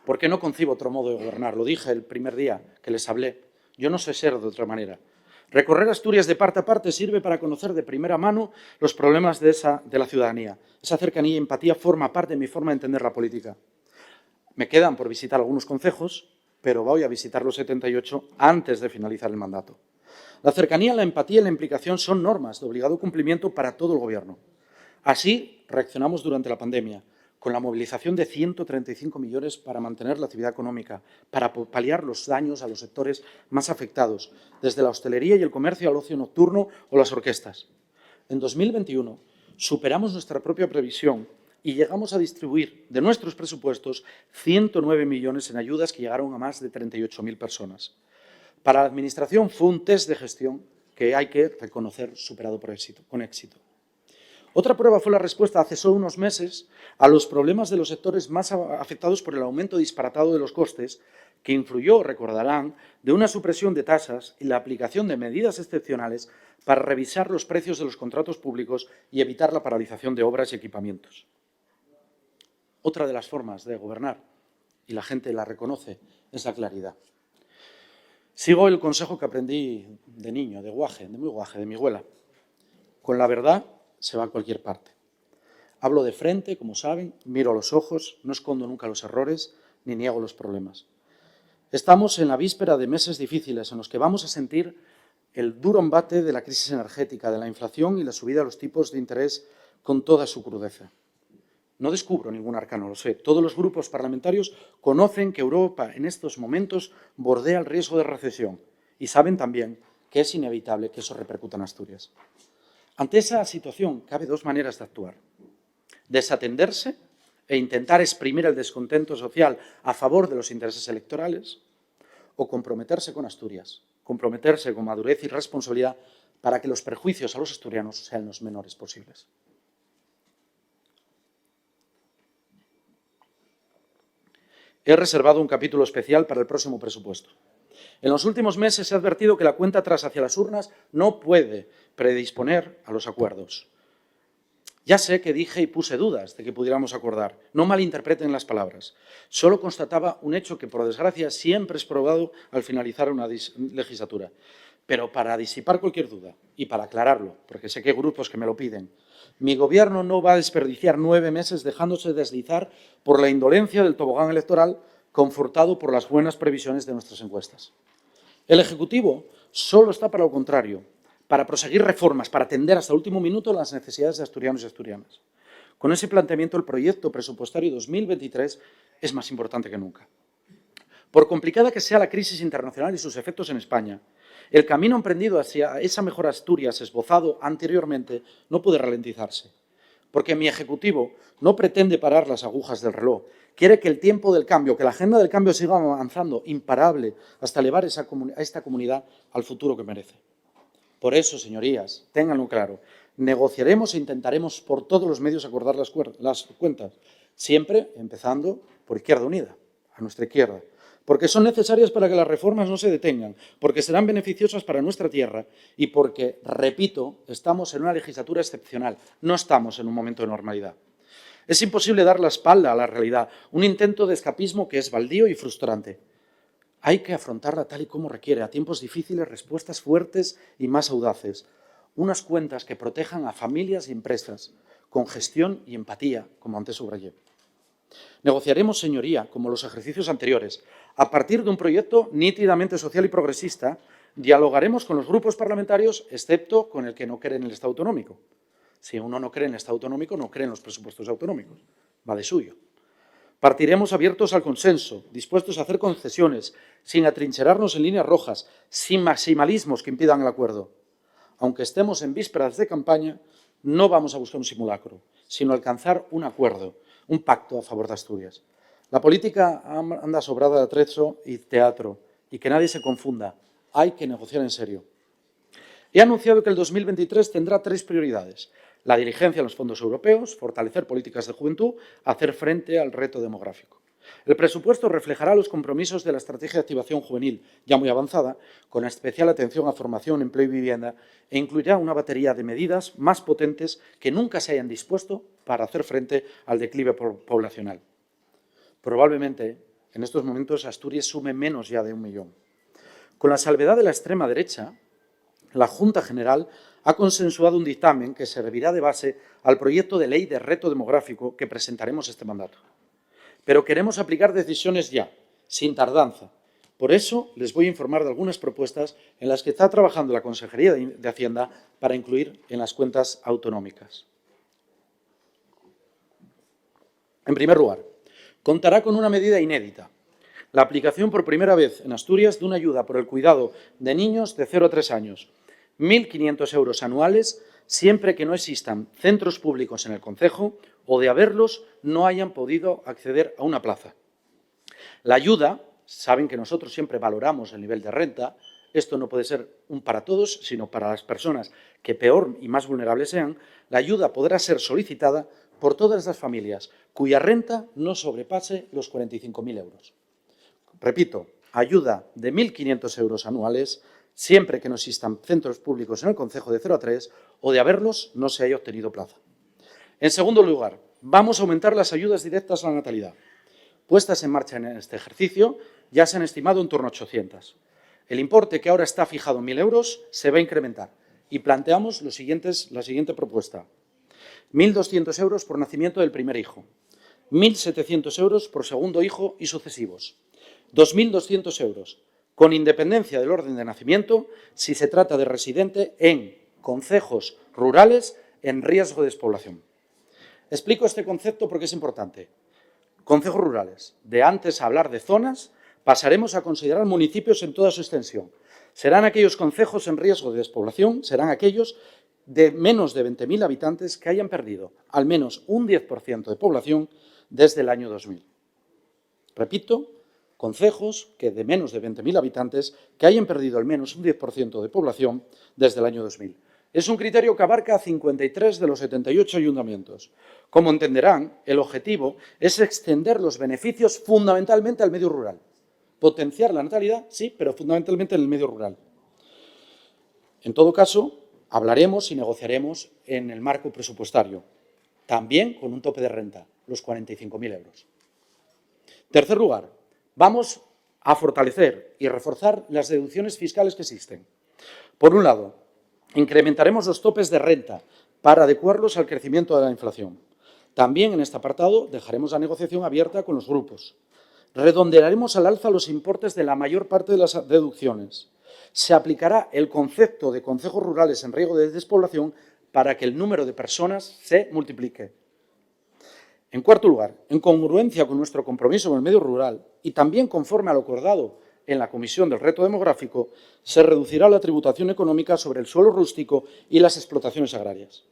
porque no concibo otro modo de gobernar. Lo dije el primer día que les hablé. Yo no sé ser de otra manera. Recorrer Asturias de parte a parte sirve para conocer de primera mano los problemas de la ciudadanía. Esa cercanía y empatía forma parte de mi forma de entender la política. Me quedan por visitar algunos concejos, pero voy a visitar los 78 antes de finalizar el mandato. La cercanía, la empatía y la implicación son normas de obligado cumplimiento para todo el Gobierno. Así reaccionamos durante la pandemia, con la movilización de 135 millones para mantener la actividad económica, para paliar los daños a los sectores más afectados, desde la hostelería y el comercio al ocio nocturno o las orquestas. En 2021 superamos nuestra propia previsión y llegamos a distribuir de nuestros presupuestos 109 millones en ayudas que llegaron a más de 38.000 personas. Para la Administración fue un test de gestión que hay que reconocer superado con éxito. Otra prueba fue la respuesta hace solo unos meses a los problemas de los sectores más afectados por el aumento disparatado de los costes, que influyó, recordarán, de una supresión de tasas y la aplicación de medidas excepcionales para revisar los precios de los contratos públicos y evitar la paralización de obras y equipamientos. Otra de las formas de gobernar, y la gente la reconoce, es la claridad. Sigo el consejo que aprendí de niño, de mi abuela. Con la verdad se va a cualquier parte. Hablo de frente, como saben, miro a los ojos, no escondo nunca los errores ni niego los problemas. Estamos en la víspera de meses difíciles en los que vamos a sentir el duro embate de la crisis energética, de la inflación y la subida de los tipos de interés con toda su crudeza. No descubro ningún arcano, lo sé. Todos los grupos parlamentarios conocen que Europa en estos momentos bordea el riesgo de recesión y saben también que es inevitable que eso repercuta en Asturias. Ante esa situación cabe dos maneras de actuar: desatenderse e intentar exprimir el descontento social a favor de los intereses electorales, o comprometerse con Asturias, comprometerse con madurez y responsabilidad para que los perjuicios a los asturianos sean los menores posibles. He reservado un capítulo especial para el próximo presupuesto. En los últimos meses se ha advertido que la cuenta atrás hacia las urnas no puede predisponer a los acuerdos. Ya sé que dije y puse dudas de que pudiéramos acordar. No malinterpreten las palabras. Solo constataba un hecho que, por desgracia, siempre es probado al finalizar una legislatura. Pero para disipar cualquier duda y para aclararlo, porque sé que hay grupos que me lo piden, mi Gobierno no va a desperdiciar 9 meses dejándose deslizar por la indolencia del tobogán electoral confortado por las buenas previsiones de nuestras encuestas. El Ejecutivo solo está para lo contrario, para proseguir reformas, para atender hasta el último minuto las necesidades de asturianos y asturianas. Con ese planteamiento, el proyecto presupuestario 2023 es más importante que nunca. Por complicada que sea la crisis internacional y sus efectos en España, el camino emprendido hacia esa mejor Asturias esbozado anteriormente no puede ralentizarse, porque mi Ejecutivo no pretende parar las agujas del reloj, quiere que el tiempo del cambio, que la agenda del cambio siga avanzando imparable hasta elevar a esta comunidad al futuro que merece. Por eso, señorías, ténganlo claro, negociaremos e intentaremos por todos los medios acordar las cuentas, siempre empezando por Izquierda Unida, a nuestra izquierda, porque son necesarias para que las reformas no se detengan, porque serán beneficiosas para nuestra tierra y porque, repito, estamos en una legislatura excepcional, no estamos en un momento de normalidad. Es imposible dar la espalda a la realidad, un intento de escapismo que es baldío y frustrante. Hay que afrontarla tal y como requiere, a tiempos difíciles, respuestas fuertes y más audaces, unas cuentas que protejan a familias y empresas, con gestión y empatía, como antes subrayé. Negociaremos, señoría, como los ejercicios anteriores. A partir de un proyecto nítidamente social y progresista, dialogaremos con los grupos parlamentarios, excepto con el que no cree en el Estado autonómico. Si uno no cree en el Estado autonómico, no cree en los presupuestos autonómicos. Va de suyo. Partiremos abiertos al consenso, dispuestos a hacer concesiones, sin atrincherarnos en líneas rojas, sin maximalismos que impidan el acuerdo. Aunque estemos en vísperas de campaña, no vamos a buscar un simulacro, sino alcanzar un acuerdo, un pacto a favor de Asturias. La política anda sobrada de atrezo y teatro, y que nadie se confunda. Hay que negociar en serio. He anunciado que el 2023 tendrá 3 prioridades. La diligencia en los fondos europeos, fortalecer políticas de juventud, hacer frente al reto demográfico. El presupuesto reflejará los compromisos de la Estrategia de Activación Juvenil, ya muy avanzada, con especial atención a formación, empleo y vivienda, e incluirá una batería de medidas más potentes que nunca se hayan dispuesto para hacer frente al declive poblacional. Probablemente, en estos momentos, Asturias sume menos ya de 1 millón. Con la salvedad de la extrema derecha, la Junta General ha consensuado un dictamen que servirá de base al proyecto de ley de reto demográfico que presentaremos este mandato. Pero queremos aplicar decisiones ya, sin tardanza. Por eso les voy a informar de algunas propuestas en las que está trabajando la Consejería de Hacienda para incluir en las cuentas autonómicas. En primer lugar, contará con una medida inédita, la aplicación por primera vez en Asturias de una ayuda por el cuidado de niños de 0 a 3 años, 1.500 euros anuales, siempre que no existan centros públicos en el concejo o, de haberlos, no hayan podido acceder a una plaza. La ayuda, saben que nosotros siempre valoramos el nivel de renta, esto no puede ser un para todos, sino para las personas que peor y más vulnerables sean, la ayuda podrá ser solicitada por todas las familias cuya renta no sobrepase los 45.000 euros. Repito, ayuda de 1.500 euros anuales, siempre que no existan centros públicos en el concejo de 0 a 3 o, de haberlos, no se haya obtenido plaza. En segundo lugar, vamos a aumentar las ayudas directas a la natalidad. Puestas en marcha en este ejercicio, ya se han estimado en torno a 800. El importe, que ahora está fijado en 1.000 euros, se va a incrementar y planteamos la siguiente propuesta. 1.200 euros por nacimiento del primer hijo, 1.700 euros por segundo hijo y sucesivos, 2.200 euros, con independencia del orden de nacimiento, si se trata de residente en concejos rurales en riesgo de despoblación. Explico este concepto porque es importante. Concejos rurales. De antes a hablar de zonas, pasaremos a considerar municipios en toda su extensión. Serán aquellos concejos en riesgo de despoblación, serán aquellos de menos de 20.000 habitantes que hayan perdido al menos un 10% de población desde el año 2000. Repito, concejos de menos de 20.000 habitantes que hayan perdido al menos un 10% de población desde el año 2000. Es un criterio que abarca a 53 de los 78 ayuntamientos. Como entenderán, el objetivo es extender los beneficios fundamentalmente al medio rural. Potenciar la natalidad, sí, pero fundamentalmente en el medio rural. En todo caso, hablaremos y negociaremos en el marco presupuestario, también con un tope de renta, los 45.000 euros. En tercer lugar, vamos a fortalecer y reforzar las deducciones fiscales que existen. Por un lado, incrementaremos los topes de renta para adecuarlos al crecimiento de la inflación. También en este apartado dejaremos la negociación abierta con los grupos. Redondearemos al alza los importes de la mayor parte de las deducciones. Se aplicará el concepto de concejos rurales en riesgo de despoblación para que el número de personas se multiplique. En cuarto lugar, en congruencia con nuestro compromiso con el medio rural y también conforme a lo acordado en la Comisión del Reto Demográfico, se reducirá la tributación económica sobre el suelo rústico y las explotaciones agrarias.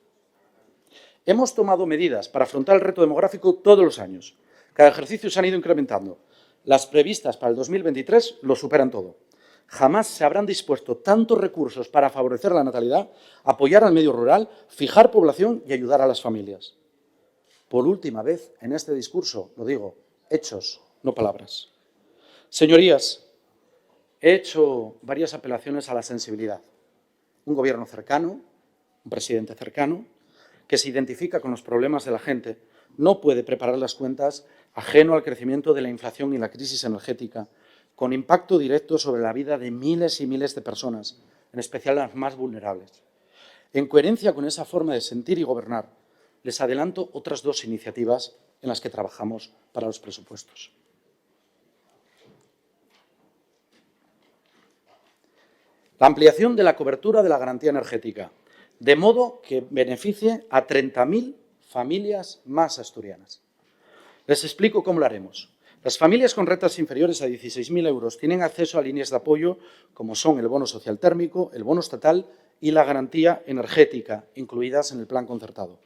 Hemos tomado medidas para afrontar el reto demográfico todos los años. Cada ejercicio se han ido incrementando. Las previstas para el 2023 lo superan todo. Jamás se habrán dispuesto tantos recursos para favorecer la natalidad, apoyar al medio rural, fijar población y ayudar a las familias. Por última vez en este discurso, lo digo, hechos, no palabras. Señorías, he hecho varias apelaciones a la sensibilidad. Un gobierno cercano, un presidente cercano, que se identifica con los problemas de la gente, no puede preparar las cuentas ajeno al crecimiento de la inflación y la crisis energética, con impacto directo sobre la vida de miles y miles de personas, en especial las más vulnerables. En coherencia con esa forma de sentir y gobernar, les adelanto otras dos iniciativas en las que trabajamos para los presupuestos. La ampliación de la cobertura de la garantía energética, de modo que beneficie a 30.000 familias más asturianas. Les explico cómo lo haremos. Las familias con rentas inferiores a 16.000 euros tienen acceso a líneas de apoyo como son el bono social térmico, el bono estatal y la garantía energética, incluidas en el plan concertado.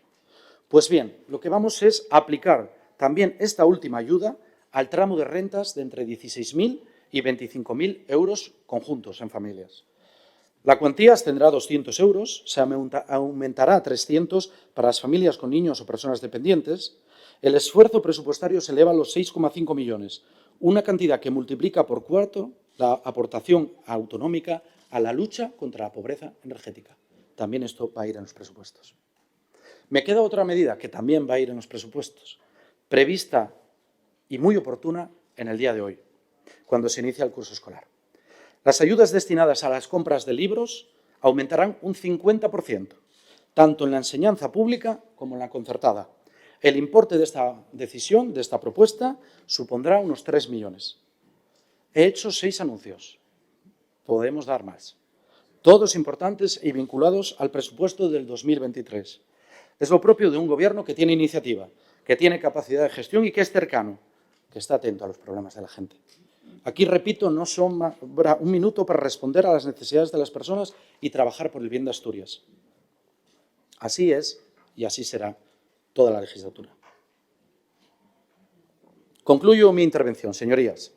Pues bien, lo que vamos es aplicar también esta última ayuda al tramo de rentas de entre 16.000 y 25.000 euros conjuntos en familias. La cuantía ascenderá a 200 euros, se aumentará a 300 para las familias con niños o personas dependientes. El esfuerzo presupuestario se eleva a los 6,5 millones, una cantidad que multiplica por 4 la aportación autonómica a la lucha contra la pobreza energética. También esto va a ir en los presupuestos. Me queda otra medida que también va a ir en los presupuestos, prevista y muy oportuna en el día de hoy, cuando se inicia el curso escolar. Las ayudas destinadas a las compras de libros aumentarán un 50%, tanto en la enseñanza pública como en la concertada. El importe de esta decisión, de esta propuesta, supondrá unos 3 millones. He hecho 6 anuncios. Podemos dar más. Todos importantes y vinculados al presupuesto del 2023. Es lo propio de un gobierno que tiene iniciativa, que tiene capacidad de gestión y que es cercano, que está atento a los problemas de la gente. Aquí, repito, no sobra un minuto para responder a las necesidades de las personas y trabajar por el bien de Asturias. Así es y así será toda la legislatura. Concluyo mi intervención, señorías.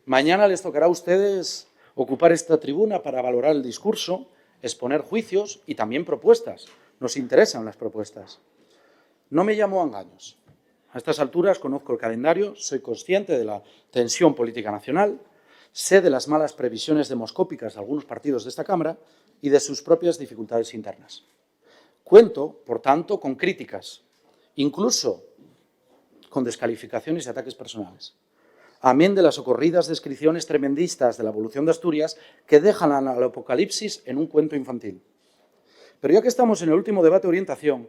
Mañana les tocará a ustedes ocupar esta tribuna para valorar el discurso, exponer juicios y también propuestas. Nos interesan las propuestas. No me llamo a engaños. A estas alturas conozco el calendario, soy consciente de la tensión política nacional, sé de las malas previsiones demoscópicas de algunos partidos de esta Cámara y de sus propias dificultades internas. Cuento, por tanto, con críticas, incluso con descalificaciones y ataques personales, amén de las ocurridas descripciones tremendistas de la evolución de Asturias que dejan al apocalipsis en un cuento infantil. Pero ya que estamos en el último debate de orientación,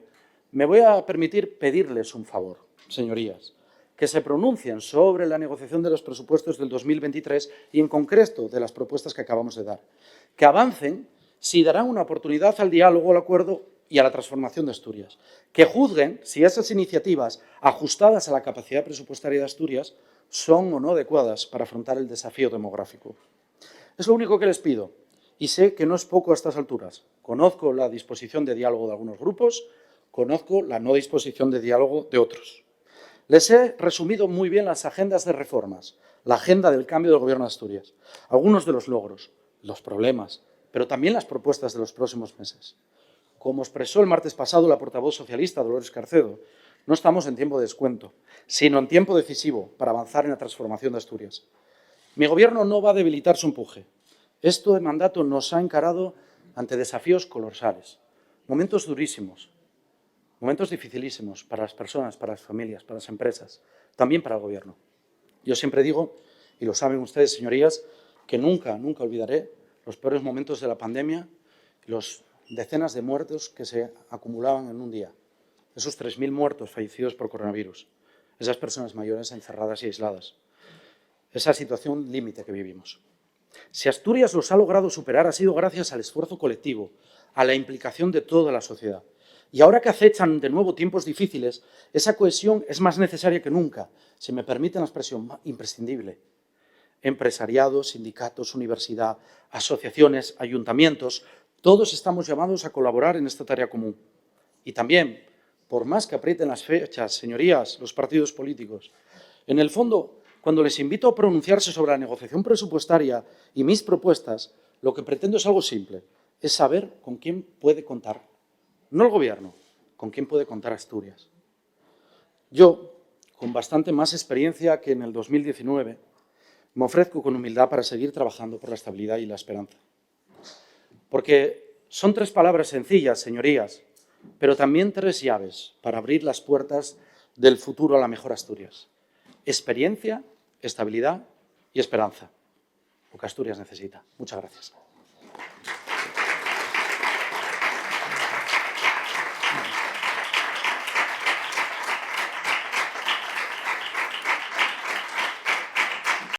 me voy a permitir pedirles un favor, señorías, que se pronuncien sobre la negociación de los presupuestos del 2023 y, en concreto, de las propuestas que acabamos de dar. Que avancen si darán una oportunidad al diálogo, al acuerdo y a la transformación de Asturias. Que juzguen si esas iniciativas, ajustadas a la capacidad presupuestaria de Asturias, son o no adecuadas para afrontar el desafío demográfico. Es lo único que les pido. Y sé que no es poco a estas alturas. Conozco la disposición de diálogo de algunos grupos, conozco la no disposición de diálogo de otros. Les he resumido muy bien las agendas de reformas, la agenda del cambio del Gobierno de Asturias, algunos de los logros, los problemas, pero también las propuestas de los próximos meses. Como expresó el martes pasado la portavoz socialista Dolores Carcedo, no estamos en tiempo de descuento, sino en tiempo decisivo para avanzar en la transformación de Asturias. Mi Gobierno no va a debilitar su empuje. Este mandato nos ha encarado ante desafíos colosales, momentos durísimos, momentos dificilísimos para las personas, para las familias, para las empresas, también para el Gobierno. Yo siempre digo, y lo saben ustedes, señorías, que nunca olvidaré los peores momentos de la pandemia, los decenas de muertos que se acumulaban en un día, esos 3.000 muertos fallecidos por coronavirus, esas personas mayores encerradas y aisladas, esa situación límite que vivimos. Si Asturias los ha logrado superar, ha sido gracias al esfuerzo colectivo, a la implicación de toda la sociedad. Y ahora que acechan de nuevo tiempos difíciles, esa cohesión es más necesaria que nunca, si me permiten la expresión, imprescindible. Empresariados, sindicatos, universidad, asociaciones, ayuntamientos, todos estamos llamados a colaborar en esta tarea común. Y también, por más que aprieten las fechas, señorías, los partidos políticos, en el fondo, cuando les invito a pronunciarse sobre la negociación presupuestaria y mis propuestas, lo que pretendo es algo simple, es saber con quién puede contar. No el Gobierno, con quién puede contar Asturias. Yo, con bastante más experiencia que en el 2019, me ofrezco con humildad para seguir trabajando por la estabilidad y la esperanza. Porque son 3 palabras sencillas, señorías, pero también 3 llaves para abrir las puertas del futuro a la mejor Asturias. Experiencia, estabilidad y esperanza. Lo que Asturias necesita. Muchas gracias.